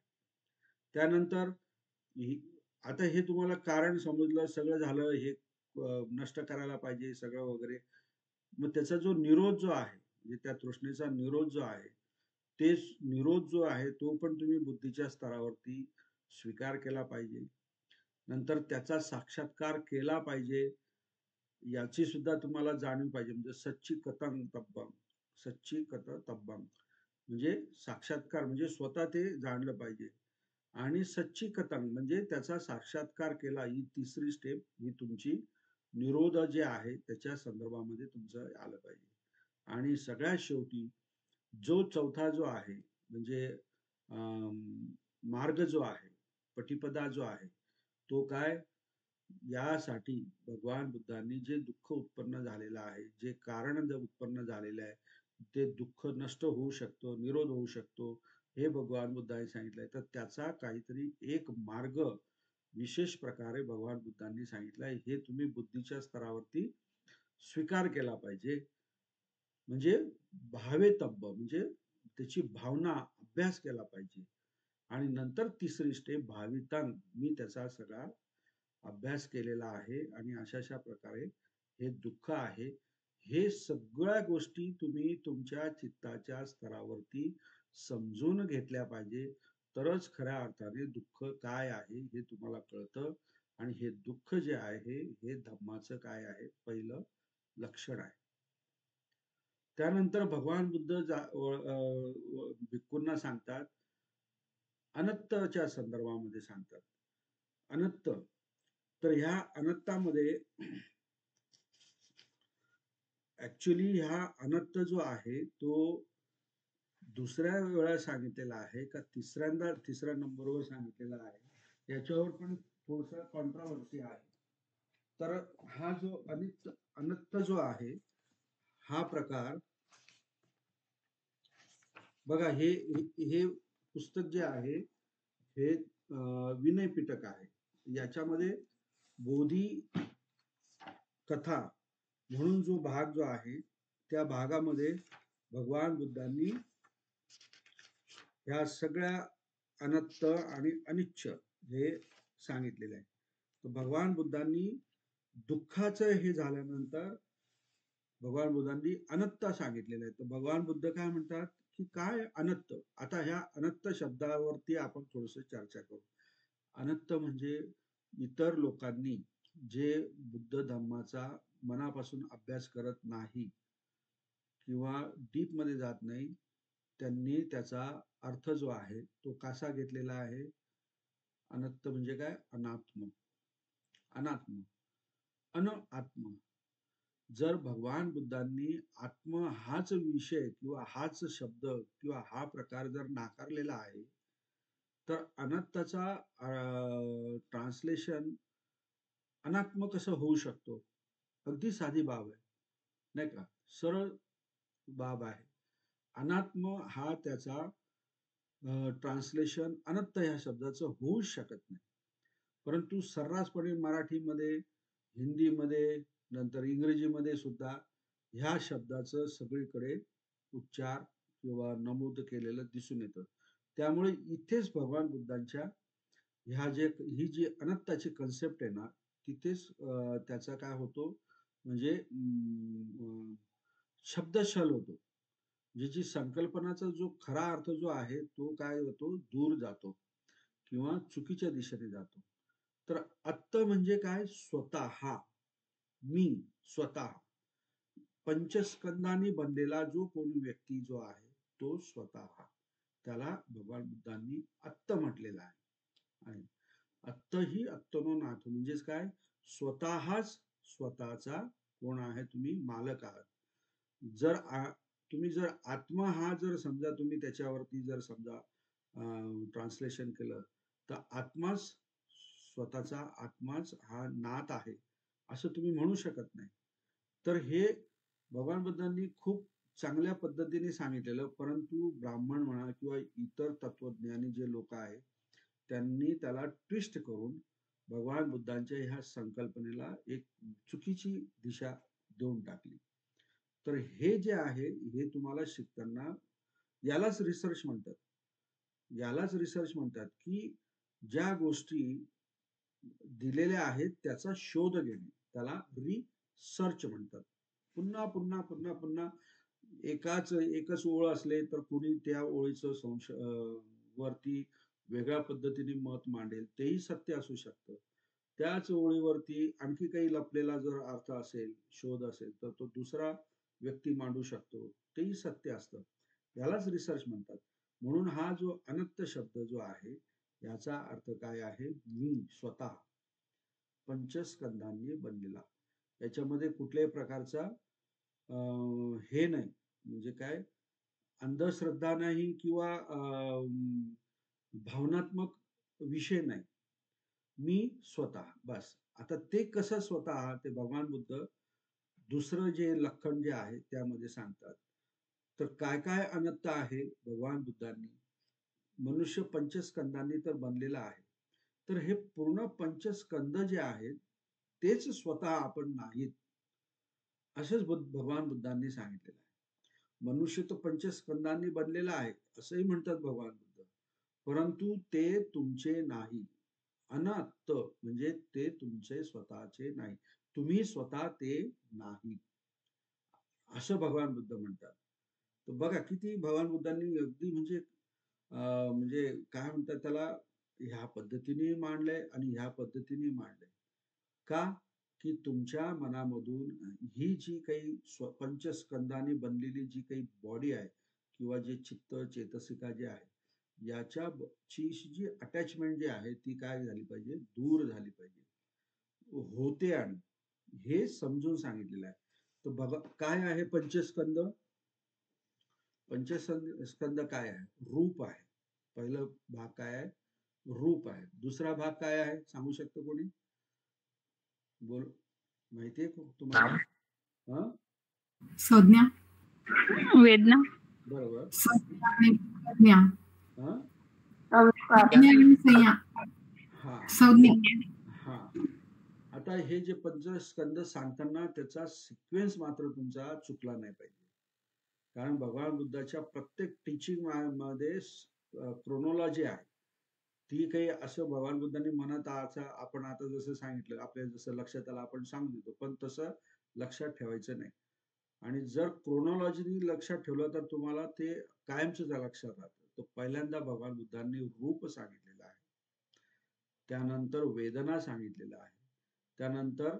त्यानंतर आता हे तुम्हाला कारण समजलं, सगळं झालं, हे नष्ट करायला पाहिजे सगळं वगैरे. मग त्याचा जो निरोध जो आहे, म्हणजे त्या तृष्णेचा निरोध जो आहे, ते निरोध जो आहे तो पण तुम्ही बुद्धीच्या स्तरावरती स्वीकार केला पाहिजे. नंतर त्याचा साक्षात्कार केला पाहिजे, याची सुद्धा तुम्हाला जाणीव पाहिजे. म्हणजे सच्ची कथं तब्बंग, सच्ची कथ तब्बंग, म्हणजे साक्षात्कार म्हणजे स्वतः ते जाणलं पाहिजे. आणि सच्चिकतंग म्हणजे त्याचा साक्षात्कार केला, ही तिसरी स्टेप ही तुमची निरोध जे आहे त्याच्या संदर्भामध्ये तुमचं आलं पाहिजे. आणि सगळ्यात शेवटी जो चौथा जो आहे म्हणजे मार्ग जो आहे, पटिपदा जो आहे, तो काय? यासाठी भगवान बुद्धांनी जे दुःख उत्पन्न झालेलं आहे, जे कारण जे उत्पन्न झालेलं आहे, ते दुःख नष्ट होऊ शकतं, निरोध होऊ शकतो, हे भगवान बुद्धांनी सांगितलंय. तर त्याचा काहीतरी एक मार्ग विशेष प्रकारे भगवान बुद्धांनी सांगितलंय. हे तुम्ही बुद्धीच्या स्तरावरती स्वीकार केला पाहिजे. म्हणजे भावेतब्ब म्हणजे त्याची भावना, अभ्यास केला पाहिजे. आणि नंतर तिसरी स्टेप भावितांग, मी त्याचा सगळा अभ्यास केलेला आहे आणि अशा प्रकारे हे दुःख आहे, हे सगळ्या गोष्टी तुम्ही तुमच्या चित्ताच्या स्तरावरती समजून घेतल्या पाहिजे. तरच खऱ्या अर्थाने दुःख काय आहे हे तुम्हाला कळतं. आणि हे दुःख जे आहे हे धम्माचं काय आहे पहिलं लक्षण आहे. त्यानंतर भगवान बुद्ध भिक्खूंना सांगतात, अनंतच्या संदर्भामध्ये सांगतात. अनंत, तर ह्या अनंतामध्ये ऍक्च्युली ह्या अनंत जो आहे तो दुसऱ्या वेळा सांगितलेला आहे का तिसऱ्या नंबरवर सांगितलेला आहे, याच्यावर पण थोडस कॉन्ट्रावर्सी आहे. तर हा जो अनंत जो आहे हा प्रकार बघा, हे पुस्तक जे आहे हे विनय पिटक आहे. याच्यामध्ये बोधी कथा म्हणून जो भाग जो आहे त्या भागामध्ये भगवान बुद्धांनी ह्या सगळ्या अनंत आणि अनिच्छ हे सांगितलेलं आहे. तर भगवान बुद्धांनी दुःखाचं हे झाल्यानंतर भगवान बुद्धांनी अनंत सांगितलेलं आहे. तर भगवान बुद्ध काय म्हणतात की काय अनंत? आता ह्या अनंत शब्दावरती आपण थोडस चर्चा करू. अनंत म्हणजे इतर लोकांनी जे बुद्ध धम्माचा मनापासून अभ्यास करत नाही किंवा डीप मध्ये जात नाही, त्यांनी त्याचा अर्थ जो आहे तो कसा घेतलेला आहे? अनंत म्हणजे काय? अनात्म. अनात्म, अनआत्म. जर भगवान बुद्धांनी आत्म हाच विषय किंवा हाच शब्द किंवा हा प्रकार जर नाकारलेला आहे, तर अनंताचा ट्रान्सलेशन अनात्म कसं होऊ शकतो? अगदी साधी बाब आहे, नाही का? सरळ बाब आहे. अनात्म हा त्याचा ट्रान्सलेशन अनंत ह्या शब्दाचं होऊच शकत नाही. परंतु सर्रासपणे मराठीमध्ये, हिंदीमध्ये, नंतर इंग्रजीमध्ये सुद्धा ह्या शब्दाचं सगळीकडे उच्चार किंवा नमूद केलेलं दिसून येतं. त्यामुळे इथेच भगवान बुद्धांच्या ही जी अनंताची कन्सेप्ट आहे ना, तिथेच त्याचा काय होतो म्हणजे शब्दशल होतो. जी संकल्पनाचा जो खरा अर्थ जो आहे तो काय होतो? दूर जातो किंवा चुकीच्या दिशेने जातो. तर आत्त म्हणजे काय? स्वतः, मी, स्वतः. पंचस्कंदांनी बनलेला जो कोणी व्यक्ती जो आहे तो स्वतः, त्याला भगवान बुद्धांनी आत्त म्हटलेला आहे. आत्त ही आत्मनो नाथ म्हणजेच काय? स्वतःच स्वतःचा कोण आहे? तुम्ही मालक आहात. तुम्ही जर आत्मा हा जर समजा तुम्ही त्याच्यावरती जर समजा ट्रान्सलेशन केलं तर आत्माच स्वतःचा आत्माच हा नाथ आहे असं तुम्ही म्हणू शकत नाही. तर हे भगवान बुद्धांनी खूप चांगल्या पद्धतीने सांगितलेलं, परंतु ब्राह्मण म्हणा किंवा इतर तत्वज्ञानी जे लोक आहेत त्यांनी त्याला ट्विस्ट करून भगवान बुद्धांच्या ह्या संकल्पनेला एक चुकीची दिशा देऊन टाकली. तर हे जे आहे हे तुम्हाला शिकताना यालाच रिसर्च म्हणतात. यालाच रिसर्च म्हणतात की ज्या गोष्टी दिलेल्या आहेत त्याचा शोध घेणे, त्याला रिसर्च म्हणतात. पुन्हा पुन्हा पुन्हा पुन्हा एकच ओळ असले तर कुणी त्या ओळीचं वरती वेगळ्या पद्धतीने मत मांडेल, तेही सत्य असू शकतं. त्याच ओळीवरती आणखी काही लपलेला जर अर्थ असेल, शोध असेल, तर तो दुसरा व्यक्ती मांडू शकतो, तेही सत्य असतं. यालाच रिसर्च म्हणतात. म्हणून हा जो अनंत शब्द जो आहे याचा अर्थ काय आहे? मी स्वतः पंचस्कंधांनी बनलेला. याच्यामध्ये कुठल्याही प्रकारचा हे नाही, म्हणजे काय, अंधश्रद्धा नाही किंवा भावनात्मक विषय नाही. मी स्वतः बस. आता ते कसं स्वतः, ते भगवान बुद्ध दुसरं जे लक्षण जे आहे त्यामध्ये सांगतात. तर काय काय अनंत आहे भगवान बुद्धांनी, मनुष्य पंचस्कंदांनी तर बनलेला आहे. तर हे पूर्ण पंचस्कंद जे आहेत तेच स्वतः आपण नाहीत, असंच भगवान बुद्धांनी सांगितलेलं आहे. मनुष्य तो पंचस्कंदांनी बनलेला आहे असंही म्हणतात भगवान बुद्ध, परंतु ते तुमचे नाही. अनात्त म्हणजे ते तुमचे स्वतःचे नाही, तुम्ही स्वतः ते नाही, असं भगवान बुद्ध म्हणतात. तर बघा किती भगवान बुद्धांनी अगदी म्हणजे काय म्हणतात त्याला, ह्या पद्धतीने मांडलंय आणि ह्या पद्धतीने मांडलंय. का? की तुमच्या मनामधून ही जी काही पंचस्कंदाने बनलेली जी काही बॉडी आहे किंवा जे चित्त चेतसिका जे आहे, याच्याची जी अटॅचमेंट जी आहे ती काय झाली पाहिजे? दूर झाली पाहिजे, होते. आणि हे समजून सांगितलेलं आहे. तर बघा काय आहे पंचस्कंद. पंचस्कंद काय आहे? रूप आहे. पहिला भाग काय आहे? रूप आहे. दुसरा भाग काय आहे सांगू शकतो कोणी? बोल, माहितीये तुम्हाला? हा, संज्ञा. वेदना. बरोबर. संज्ञा आणि प्रज्ञा. हा प्रज्ञा आणि संज्ञा. हा संज्ञा. हा. आता हे जे पंचस्कंद सांगताना त्याचा सिक्वेन्स मात्र तुमचा चुकला नाही पाहिजे, कारण भगवान बुद्धाच्या प्रत्येक टीचिंग मध्ये क्रोनॉलॉजी आहे. ती काही असं भगवान बुद्धांनी म्हणत आपण आता जसं सांगितलं, आपल्या जसं लक्षात आलं आपण सांगू देतो, पण तसं लक्षात ठेवायचं नाही. आणि जर क्रोनॉलॉजीनी लक्षात ठेवलं तर तुम्हाला ते कायमच लक्षात राहतं. तर पहिल्यांदा भगवान बुद्धांनी रूप सांगितलेलं आहे, त्यानंतर वेदना सांगितलेलं आहे, त्यानंतर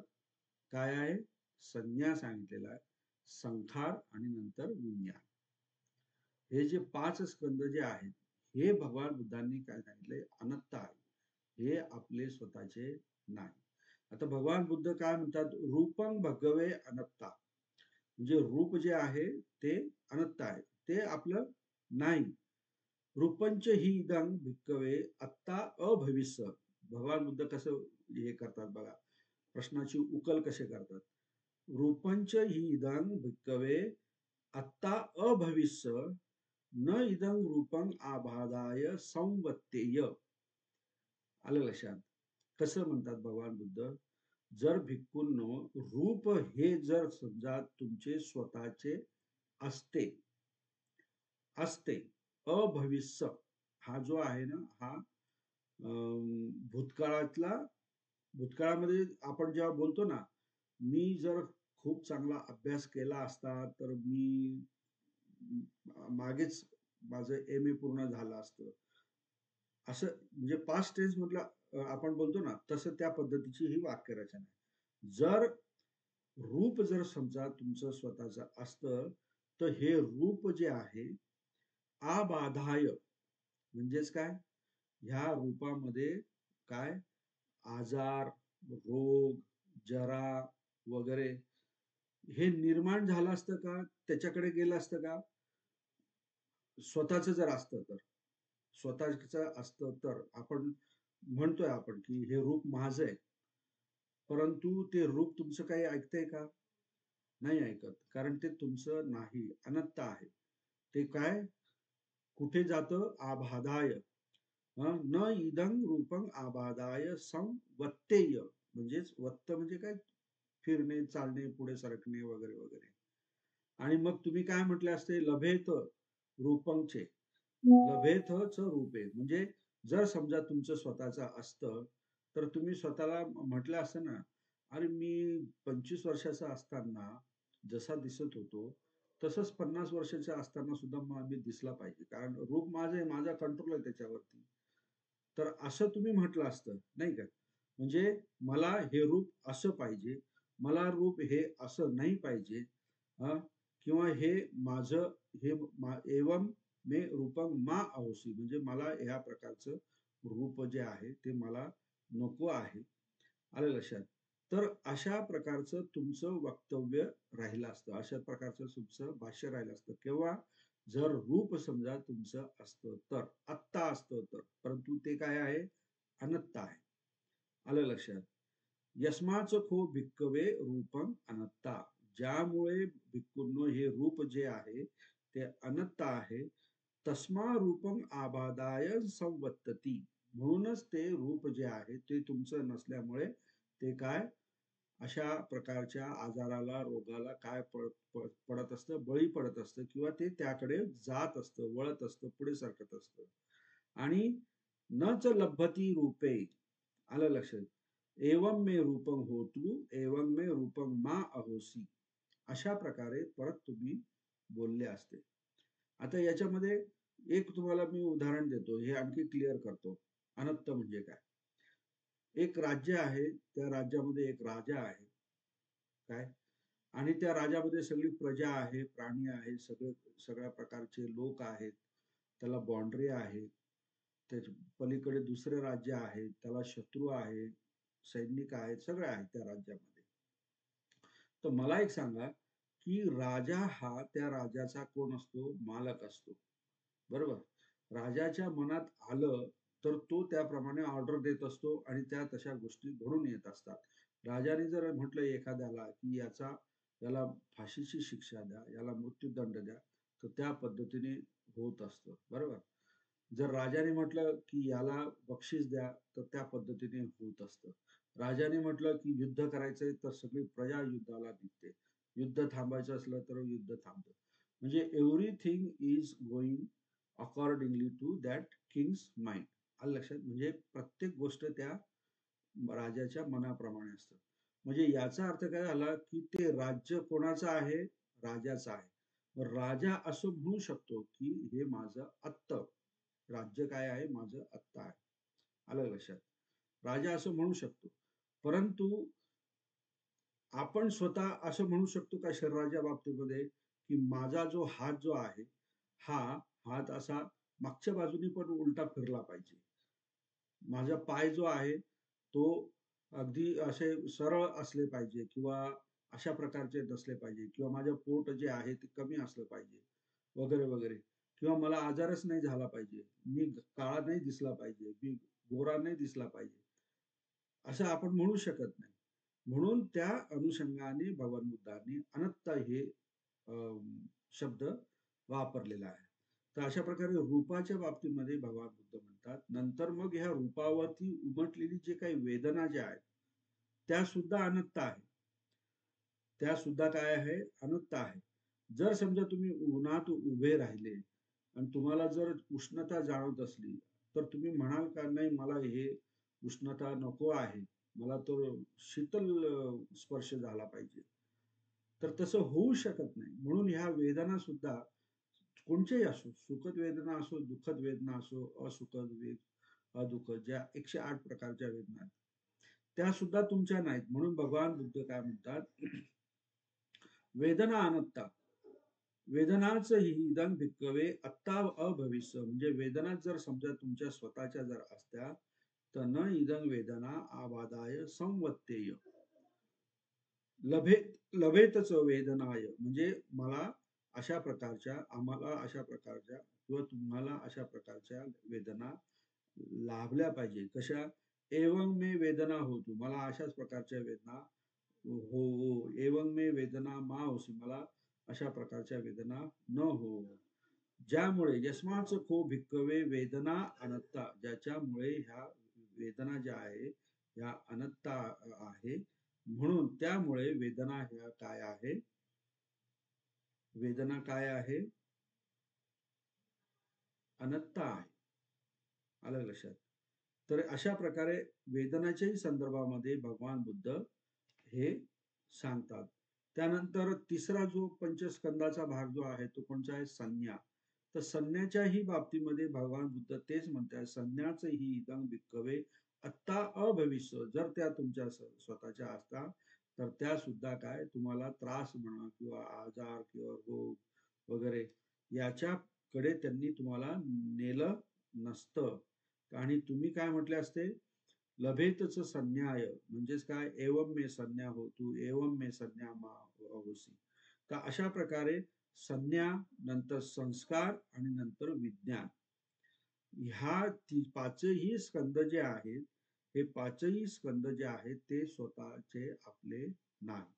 काय आहे? संज्ञा सांगितलेला आहे, संखार आणि नंतर विज्ञान. हे जे 5 स्कंद जे आहेत हे भगवान बुद्धांनी काय सांगितलंय? अनंत आहे, हे आपले स्वतःचे नाही. आता भगवान बुद्ध काय म्हणतात? रूपं भगवे अनंता, म्हणजे रूप जे आहे ते अनंत आहे, ते आपलं नाही. रूपंच ही इदं भिक्कवे आत्ता अभविष्य. भगवान बुद्ध कसं हे करतात बघा, प्रश्नाची उकल कसे करतात. रूपंच ही इदं भिक्कवे आत्ता अभविष्य न इदं रूपं आभादाय संवत्तेय. आलं लक्षात? कसं म्हणतात भगवान बुद्ध? जर भिक्खूंनो, रूप हे जर समजा तुमचे स्वतःचे असते, अभविष्य हा जो आहे ना, हा भूतकाळामध्ये आपण जेव्हा बोलतो ना, मी जर खूप चांगला अभ्यास केला असता तर मी मागेच माझं MA पूर्ण झालं असतं, असं म्हणजे पास्ट टेन्स मधलं आपण बोलतो ना, तसं त्या पद्धतीची ही वाक्यरचना आहे. जर रूप जर समजा तुमचं स्वतःचं असतं तर हे रूप जे आहे आबाधाय, म्हणजेच काय? ह्या रूपामध्ये काय आजार, रोग, जरा वगैरे हे निर्माण झालं असतं का? त्याच्याकडे गेलं असतं का? स्वतःच जर असतं तर, स्वतःच असतं तर आपण म्हणतोय आपण की हे रूप माझं आहे, परंतु ते रूप तुमचं काही ऐकतंय का? नाही ऐकत, कारण ते तुमचं नाही, अनंत आहे. ते काय कुठे जातं? आबाधाय. न इदं रूपं आबाधाय संवत्तेय, म्हणजेच वत्त म्हणजे काय? फिरणे, चालणे, पुढे सरकणे वगैरे वगैरे. आणि मग तुम्ही काय म्हटले असते? लभेत रूपंचे, लभेतच रूपे. म्हणजे जर समजा तुमचं स्वतःचं असतं तर तुम्ही स्वतःला म्हटलं असतं ना, अरे मी 25 वर्षाचा असताना जसा दिसत होतो तसंच 50 वर्षाचा असताना सुद्धा मी दिसला पाहिजे, कारण रूप माझं आहे, माझा कंट्रोल आहे त्याच्यावरती. तर असं तुम्ही म्हटलं असतं नाही का? म्हणजे मला हे रूप असं पाहिजे, मला रूप हे असं नाही पाहिजे, किंवा हे माझं हे एवं मे रूपं मा अवसी, म्हणजे मला ह्या प्रकारचं रूप जे आहे ते मला नको आहे. आलं लक्षात? तर अशा प्रकारचं तुमचं वक्तव्य राहिलं असतं, अशा प्रकारचं तुमचं भाष्य राहिलं असतं. केव्हा? जर रूप समजा तुमचं असतं तर, आत्ता असतं तर, परंतु ते काय आहे? अनत्ता आहे. आलं लक्षात? यस्माच खो भिक्कवे रूपं अनत्ता, ज्यामुळे भिक्खूंनो हे रूप जे आहे ते अनत्ता आहे. तस्मा रूपं आबादाय संवत्तती, म्हणूनच ते रूप जे आहे ते तुमचं नसल्यामुळे ते काय अशा प्रकारच्या आजाराला, रोगाला काय पडत असतं, बळी पडत असतं, किंवा ते त्याकडे जात असतं, वळत असतं, पुढे सरकत असतं. आणि नच लभती रूपे, आलं लक्षात? एवं मे रूपं होतु एवं मे रूपं मा अहोसी, अशा प्रकारे परत तुम्ही बोलले असते. आता याच्यामध्ये एक तुम्हाला मी उदाहरण देतो, हे आणखी क्लिअर करतो अनत्त म्हणजे काय. एक राज्य आहे, त्या राज्यामध्ये एक राजा आहे, काय, आणि त्या राजामध्ये सगळी प्रजा आहे, प्राणी आहे, सगळ्या प्रकारचे लोक आहेत, त्याला बाउंड्री आहे, त्याच्या पलीकडे दुसरे राज्य आहे, त्याला शत्रू आहे, सैनिक आहेत, सगळे आहेत त्या राज्यामध्ये. तर मला एक सांगा की राजा हा त्या राजाचा कोण असतो? मालक असतो, बरोबर. राजाच्या मनात आलं तर तो त्याप्रमाणे ऑर्डर देत असतो आणि त्या तशा गोष्टी घडून येत असतात. राजाने जर म्हटलं एखाद्याला की याला फाशीची शिक्षा द्या, याला मृत्यूदंड द्या, तर त्या पद्धतीने होत असतं, बरोबर. जर राजाने म्हटलं की याला बक्षीस द्या, तर त्या पद्धतीने होत असतं. राजाने म्हटलं की युद्ध करायचंय, तर सगळी प्रजा युद्धाला निघते. युद्ध थांबायचं असलं तर युद्ध थांबतं. म्हणजे everything is going accordingly to that king's mind. आलं लक्षात? म्हणजे प्रत्येक गोष्ट त्या राजाच्या मनाप्रमाणे असतं. म्हणजे याचा अर्थ काय झाला की ते राज्य कोणाचं आहे? राजाचं आहे. राजा असं म्हणू शकतो की हे माझं आत्त राज्य काय आहे? माझं आत्त आहे. आलं लक्षात? राजा असं म्हणू शकतो. परंतु आपण स्वतः असं म्हणू शकतो का शरीराच्या बाबतीमध्ये की माझा जो हात जो आहे, हा हात असा मागच्या बाजूने पण उलटा फिरला पाहिजे, माझा पाय जो आहे तो अगदी असे सरळ असले पाहिजे, किंवा अशा प्रकारचे नसले पाहिजे, किंवा माझं पोट जे आहे ते कमी असलं पाहिजे, वगैरे वगैरे, किंवा मला आजारच नाही झाला पाहिजे, मी काळा नाही दिसला पाहिजे, मी गोरा नाही दिसला पाहिजे, असं आपण म्हणू शकत नाही. म्हणून त्या अनुषंगाने भगवान बुद्धांनी अनत्त हे शब्द वापरलेला आहे. तर अशा प्रकारे रूपाच्या बाबतीमध्ये भगवान बुद्ध म्हणतात. नंतर मग ह्या रूपावरती उमटलेली जे काही वेदना ज्या आहेत त्या सुद्धा अनत्त आहे. त्या सुद्धा काय आहे? अनत्त आहे. जर समजा तुम्ही उन्हात उभे राहिले आणि तुम्हाला जर उष्णता जाणवत असली, तर तुम्ही म्हणाल का नाही मला हे उष्णता नको आहे, मला तो शीतल स्पर्श झाला पाहिजे. तर तसं होऊ शकत नाही. म्हणून ह्या वेदना सुद्धा कोणत्याही असो, सुखद वेदना असो, दुःखद वेदना असो, असुखद अदुःखद, ज्या 108 प्रकारच्या वेदना आहेत त्या सुद्धा तुमच्या नाहीत. म्हणून भगवान बुद्ध काय म्हणतात? वेदना अनत्ता, वेदनाच हि इदं भिक्कवे आत्ता अभविष्य. म्हणजे वेदना जर समजा तुमच्या स्वतःच्या जर असत्या तर न इदं वेदना आबादाय संवत्तेय, लभेतच वेदनाय, म्हणजे मला अशा प्रकारच्या, आम्हाला अशा प्रकारच्या, किंवा तुम्हाला अशा प्रकारच्या वेदना लाभल्या पाहिजे. कशा? एवं मे वेदना होतो, मला अशाच प्रकारच्या वेदना हो, एवं मे वेदना मा होसी, मला अशा प्रकारच्या वेदना न हो. ज्यामुळे यस्माच खो भिक्कवे वेदना अनत्ता, ज्याच्यामुळे ह्या वेदना ज्या आहे ह्या अनत्ता आहे, म्हणून त्यामुळे वेदना ह्या काय आहे? वेदना काय आहे? अनत्ता आहे. आलं लक्षात? तर अशा प्रकारे वेदनाच्याही संदर्भामध्ये भगवान बुद्ध हे सांगतात. त्यानंतर तिसरा जो पंचस्कंदाचा भाग जो आहे तो कोणता आहे? संज्ञा. तर संज्ञाच्याही बाबतीमध्ये भगवान बुद्ध तेच म्हणतात, संज्ञाच ही इदं भिक्कवे आत्ता अभविष्य. जर त्या तुमच्या स्वतःच्या असतात तर त्या सुद्धा काय तुम्हाला त्रास म्हणा, किंवा आजार, किंवा रोग वगैरे याच्याकडे त्यांनी तुम्हाला नेलं नसतं. आणि तुम्ही काय म्हटले असते, लभेतच संज्ञाय म्हणजेच काय, एवम मे संज्ञा होतु एवम मे संज्ञा मा होसी. तर अशा प्रकारे संज्ञा, नंतर संस्कार आणि नंतर विज्ञान, ह्या पाचही स्कंद जे आहेत, हे पाचही स्कंद जे आहेत ते स्वतःचे आपले नाही.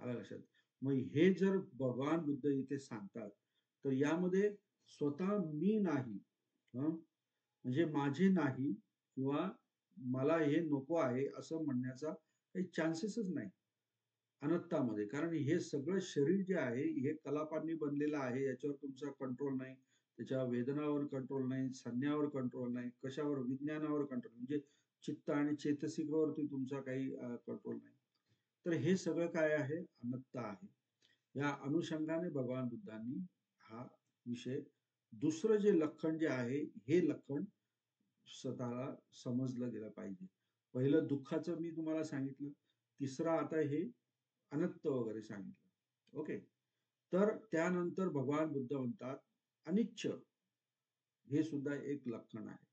आलं लक्षात. मग हे जर भगवान बुद्ध इथे सांगतात, तर यामध्ये स्वतः मी नाही, म्हणजे माझे नाही किंवा मला हे नको आहे असं म्हणण्याचा काही चान्सेसच नाही अनंतामध्ये. कारण हे सगळं शरीर जे आहे हे कलापांनी बनलेलं आहे, याच्यावर तुमचा कंट्रोल नाही, त्याच्या वेदनावर कंट्रोल नाही, संज्ञावर कंट्रोल नाही, कशावर, विज्ञानावर कंट्रोल, म्हणजे चित्त आणि चेतसिकावरती तुमचा काही कंट्रोल नाही. तर हे सगळं काय आहे, अनंत आहे. या अनुषंगाने भगवान बुद्धांनी हा विषय, दुसरं जे लक्षण जे आहे हे लक्षण स्वतःला समजलं गेलं पाहिजे. पहिलं दुःखाचं मी तुम्हाला सांगितलं, तिसरं आता हे अनंत वगैरे सांगितलं. ओके. तर त्यानंतर भगवान बुद्ध म्हणतात अनिच्छ, हे सुद्धा एक लक्षण आहे.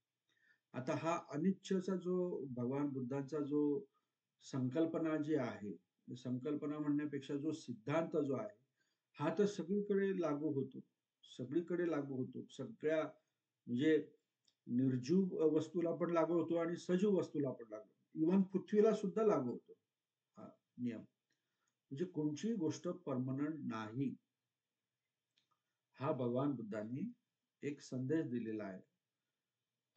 आता हा अनिच्छचा जो भगवान बुद्धांचा जो संकल्पना जी आहे, संकल्पना म्हणण्यापेक्षा जो सिद्धांत जो आहे, हा तर सगळीकडे लागू होतो, सगळीकडे लागू होतो. सगळ्या म्हणजे निर्जीव वस्तूला पण लागू होतो आणि सजीव वस्तूला पण लागू होतो, इव्हन पृथ्वीला सुद्धा लागू होतो हा नियम. म्हणजे कोणतीही गोष्ट परमनंट नाही, हा भगवान बुद्धांनी एक संदेश दिलेला आहे.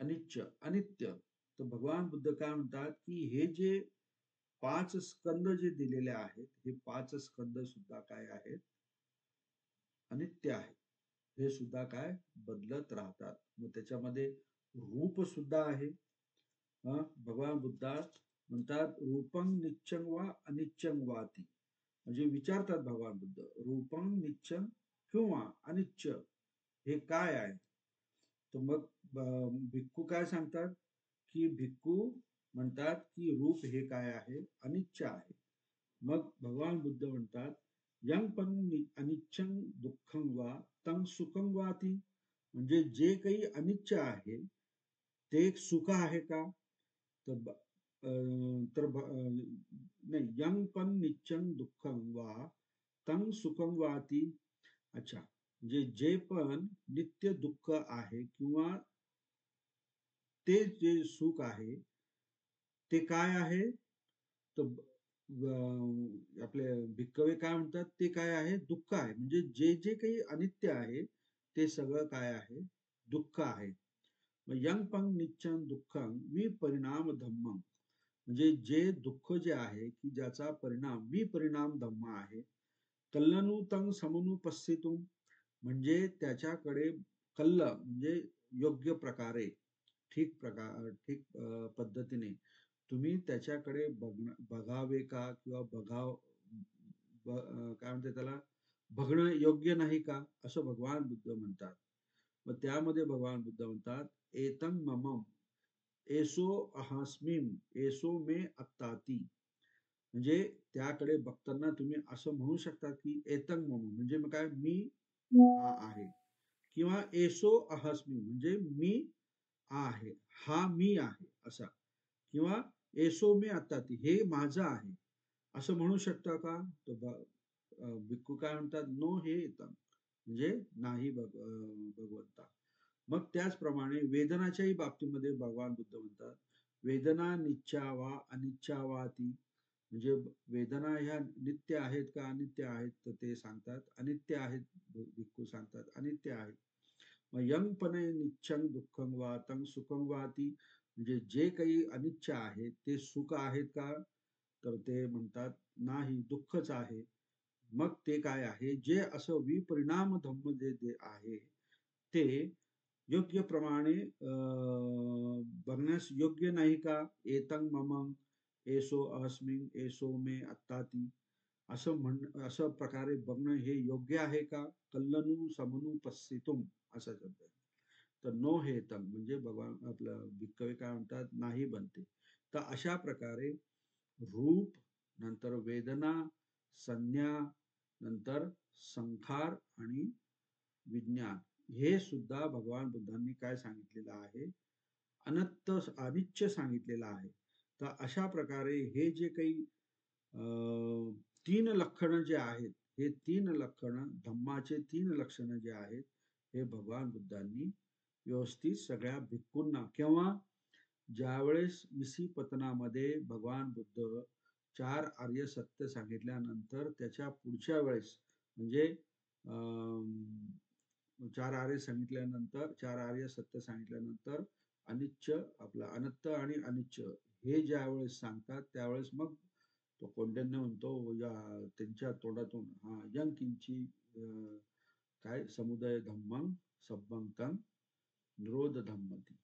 अनिच्छ, अनित्य. तर भगवान बुद्ध काय म्हणतात की हे जे 5 स्कंद जे दिलेले आहेत, हे 5 स्कंद सुद्धा काय आहेत, अनित्य आहे. हे सुद्धा काय, बदलत राहतात. मग त्याच्यामध्ये रूप सुद्धा आहे. भगवान बुद्ध म्हणतात रूपं नित्यं वा अनित्यं वाति, म्हणजे विचारतात भगवान बुद्ध, रूपं नित्यं किंवा अनित्य हे काय आहे. तर मग भिक्खू काय सांगतात की, भिक्खू म्हणतात की रूप हे काय आहे, अनिच्छ आहे. मग भगवान बुद्ध म्हणतात यं पण अनिच्छं दुःखं वा तं सुखं वाति, म्हणजे जे काही अनिच्छ आहे ते एक सुख आहे का, तर नाही, यं पण नित्यं दुःखं वा तं सुखं वाति. अच्छा, म्हणजे जे पण नित्य दुःख आहे किंवा ते जे सुख आहे ते काय आहे, तर आपले भिक्खवे काय म्हणतात, ते काय आहे, दुःख आहे. म्हणजे जे जे काही अनित्य आहे ते सगळं काय आहे, दुःख आहे. मग यं पण नित्यं दुःखं विपरिणाम धम्मं, म्हणजे जे दुःख जे आहे की ज्याचा परिणाम विपरिणाम धम्म आहे. कल्लनु तं समनुपस्थितुं, म्हणजे त्याच्याकडे कल्ल म्हणजे योग्य प्रकारे, ठीक पद्धतीने तुम्ही त्याच्याकडे बघावे का, किंवा काय म्हणते त्याला, बघणं योग्य नाही का, असं भगवान बुद्ध म्हणतात. मग त्यामध्ये भगवान बुद्ध म्हणतात एतं ममम एसो अहस्मिम एसो मे अत्ताती, म्हणजे त्याकडे बघताना तुम्ही असं म्हणू शकता की एतं मम म्हणजे मग काय, मी आहे, किंवा एसो अहस्मी म्हणजे मी आहे, हा मी आहे असा, किंवा एसो मे अत्ताती हे माझं आहे असं म्हणू शकता का. तर भिक्खू काय म्हणतात, नो हे येतं, म्हणजे नाही भगवंता. मग त्याचप्रमाणे वेदनाच्याही बाबतीमध्ये भगवान बुद्ध म्हणतात वेदना नित्या वा अनित्या वा ती, म्हणजे वेदना ह्या नित्य आहेत का अनित्य आहेत, तर ते सांगतात अनित्य आहेत. भिक्खू सांगतात अनित्य आहेत. मग यंपणे नित्यं दुःखं वा तं सुखं वाती, म्हणजे जे काही अनिच्छ आहे ते सुख आहेत का, तर ते म्हणतात नाही, दुःखच आहे. मग ते काय आहे, जे असं विपरिणाम धम्म जे आहे ते योग्य प्रमाणे बघण्यास योग्य नाही का. एतं ममं एसो अस्मिन् एसो मे अत्ताती, असं प्रकारे बघणं हे योग्य आहे का. कल्लनु समनुपस्थितुम असा शब्द आहे. तर नो हे तंग म्हणजे भगवान आपलं भिक्खवे काय म्हणतात, नाही बनते. तर अशा प्रकारे रूप, नंतर वेदना, संज्ञा, नंतर संखार आणि विज्ञान, हे सुद्धा भगवान बुद्धांनी काय सांगितलेलं आहे, अनंत अनिच्य सांगितलेलं आहे. तर अशा प्रकारे हे जे काही तीन लक्षणं जे आहेत, हे तीन लक्षणं धम्माचे तीन लक्षणं जे आहेत, हे भगवान बुद्धांनी व्यवस्थित सगळ्या भिक्खूंना किंवा ज्यावेळेस इसी पतनामध्ये भगवान बुद्ध चार आर्य सत्य सांगितल्यानंतर त्याच्या पुढच्या वेळेस म्हणजे चार आर्य सत्य सांगितल्यानंतर अनिच्य आपला अनंत आणि अनिच्य हे ज्या वेळेस सांगतात त्यावेळेस मग तो कौंडिन्य म्हणतो या त्यांच्या तोंडातून हा यं किंची काय समुदाय धम्मं सब्बंतं निरोध धम्मती,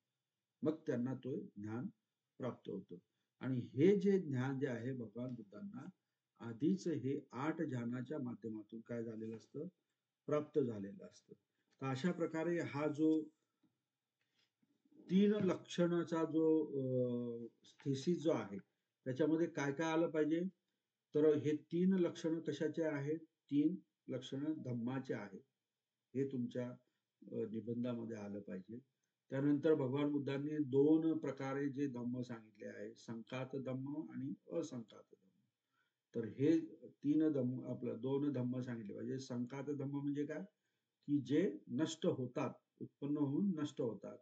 मग त्यांना तो ज्ञान प्राप्त होतं. आणि हे जे ज्ञान जे आहे भगवान बुद्धांना आधीच हे 8 ज्ञानाच्या माध्यमातून काय झालेलं असतं, प्राप्त झालेलं असतं. तर अशा प्रकारे हा जो तीन लक्षणाचा जो थिसिस जो आहे त्याच्यामध्ये काय काय आलं पाहिजे, तर हे तीन लक्षणं कशाचे आहेत, तीन लक्षणं धम्माचे आहेत, हे तुमच्या निबंधामध्ये आलं पाहिजे. त्यानंतर भगवान बुद्धांनी दोन प्रकारे जे धम्म सांगितले आहे, संकात धम्म आणि असंकात धम्म. तर हे तीन धम्म आपलं दोन धम्म सांगितले पाहिजे. संकात धम्म म्हणजे काय, की जे नष्ट होतात, उत्पन्न होऊन नष्ट होतात,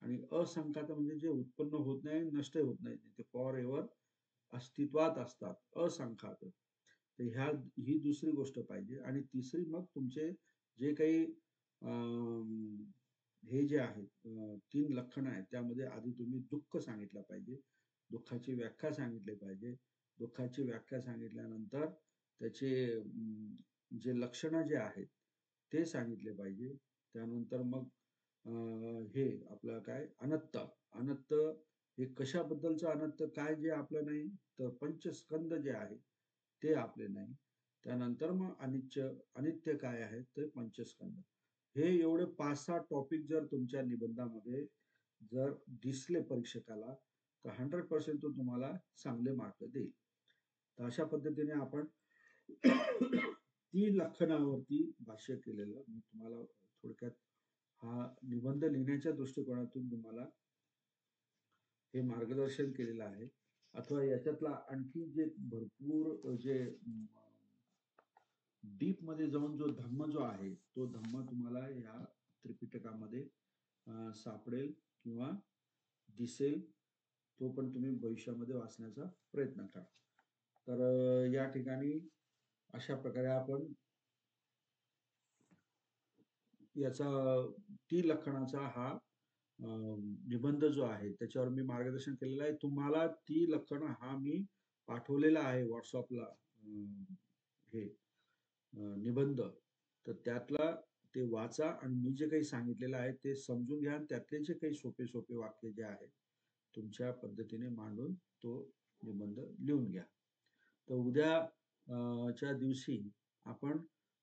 आणि असंकात म्हणजे जे उत्पन्न होत नाही, नष्ट होत नाही, ते फॉर एव्हर अस्तित्वात असतात, असंखात. तर ही दुसरी गोष्ट पाहिजे. आणि तिसरी मग तुमचे जे काही हे जे आहेत तीन लक्षणं आहेत त्यामध्ये आधी तुम्ही दुःख सांगितलं पाहिजे, दुःखाची व्याख्या सांगितली पाहिजे. दुःखाची व्याख्या सांगितल्यानंतर त्याचे जे लक्षणं जे आहेत ते सांगितले पाहिजे. त्यानंतर मग हे आपलं काय अनंत, अनंत हे कशाबद्दलचं अनंत, काय जे आपलं नाही, तर पंचस्कंद जे आहे ते आपले नाही. त्यानंतर मग अनित्य काय आहे ते पंचस्कंद. हे एवढे 5-6 टॉपिक जर तुमच्या निबंधामध्ये जर दिसले परीक्षकाला तर 100% तो तुम्हाला चांगले मार्क देईल. तर अशा पद्धतीने आपण 3 लक्षणावरती भाष्य केलेलं मी तुम्हाला थोडक्यात हा निबंध लिहिण्याच्या दृष्टिकोनातून तुम्हाला हे मार्गदर्शन केलेलं आहे. अथवा याच्यातला आणखी जे भरपूर जे डीप मध्ये जाऊन जो धम्म जो आहे तो धम्म तुम्हाला या त्रिपिटकामध्ये सापडेल किंवा दिसेल, तो पण तुम्ही भविष्यामध्ये वाचण्याचा प्रयत्न करा. तर या ठिकाणी अशा प्रकारे आपण याचा ती लक्षणाचा हा निबंध जो आहे त्याच्यावर मी मार्गदर्शन केलेलं आहे. तुम्हाला ती लक्षणं हा मी पाठवलेला आहे व्हॉट्सअपला हे निबंध. तर त्यातला ते वाचा आणि मी जे काही सांगितलेलं आहे ते समजून घ्या. त्यातले जे काही सोपे सोपे वाक्य जे आहेत तुमच्या पद्धतीने मांडून तो निबंध लिहून घ्या. तर उद्याच्या दिवशी आपण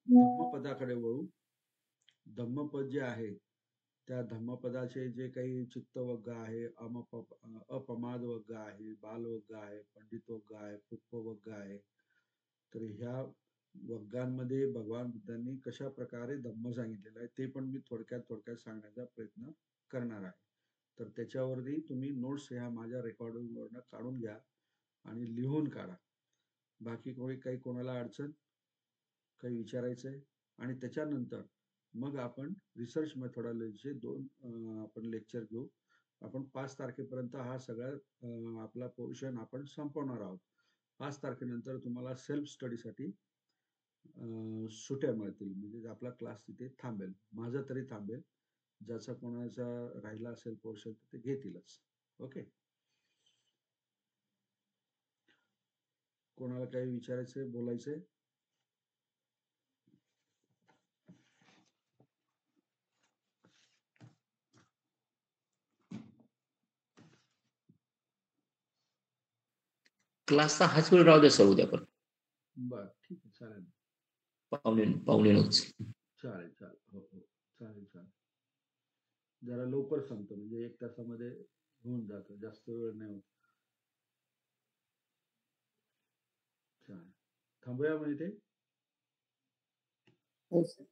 धम्मपदाकडे वळू. धम्मपद जे आहे त्या धम्मपदाचे जे काही चित्तवग्ग आहे, अपमाद वग्ग आहे, बालवग्ग आहे, पंडित वग्ग आहे, पुष्पवग्ग आहे. तर ह्या वग्गांमध्ये भगवान बुद्धांनी कशा प्रकारे धम्म सांगितलेलं आहे ते पण मी थोडक्यात सांगण्याचा प्रयत्न करणार आहे. तर त्याच्यावरती तुम्ही नोट्स ह्या माझ्या रेकॉर्डिंगवरनं काढून घ्या आणि लिहून काढा. बाकी काही कोणाला अडचण, काही विचारायचं आहे, आणि त्याच्यानंतर मग आपण रिसर्च मेथोडॉलॉजीचे 2 आपण लेक्चर घेऊ. आपण 5 तारखेपर्यंत हा सगळा आपला पोर्शन आपण संपवणार आहोत. 5 तारखेनंतर तुम्हाला सेल्फ स्टडीसाठी सुट्या मिळतील, म्हणजे आपला क्लास तिथे थांबेल. माझा तरी थांबेल, ज्याचा कोणाचा राहिला असेल पोर्शन ते घेतीलच. ओके, कोणाला काही विचारायचंय, बोलायचंय? क्लासचा हाच वेळ राहू द्या सर उद्या पण. बर, ठीक आहे, चालेल. पावणे 9. चालेल. हो, चालेल. जरा लवकर सांगतो, म्हणजे 1 तासामध्ये होऊन जातं, जास्त वेळ नाही होत. चालेल, थांबूया म्हणजे ते. हो सर.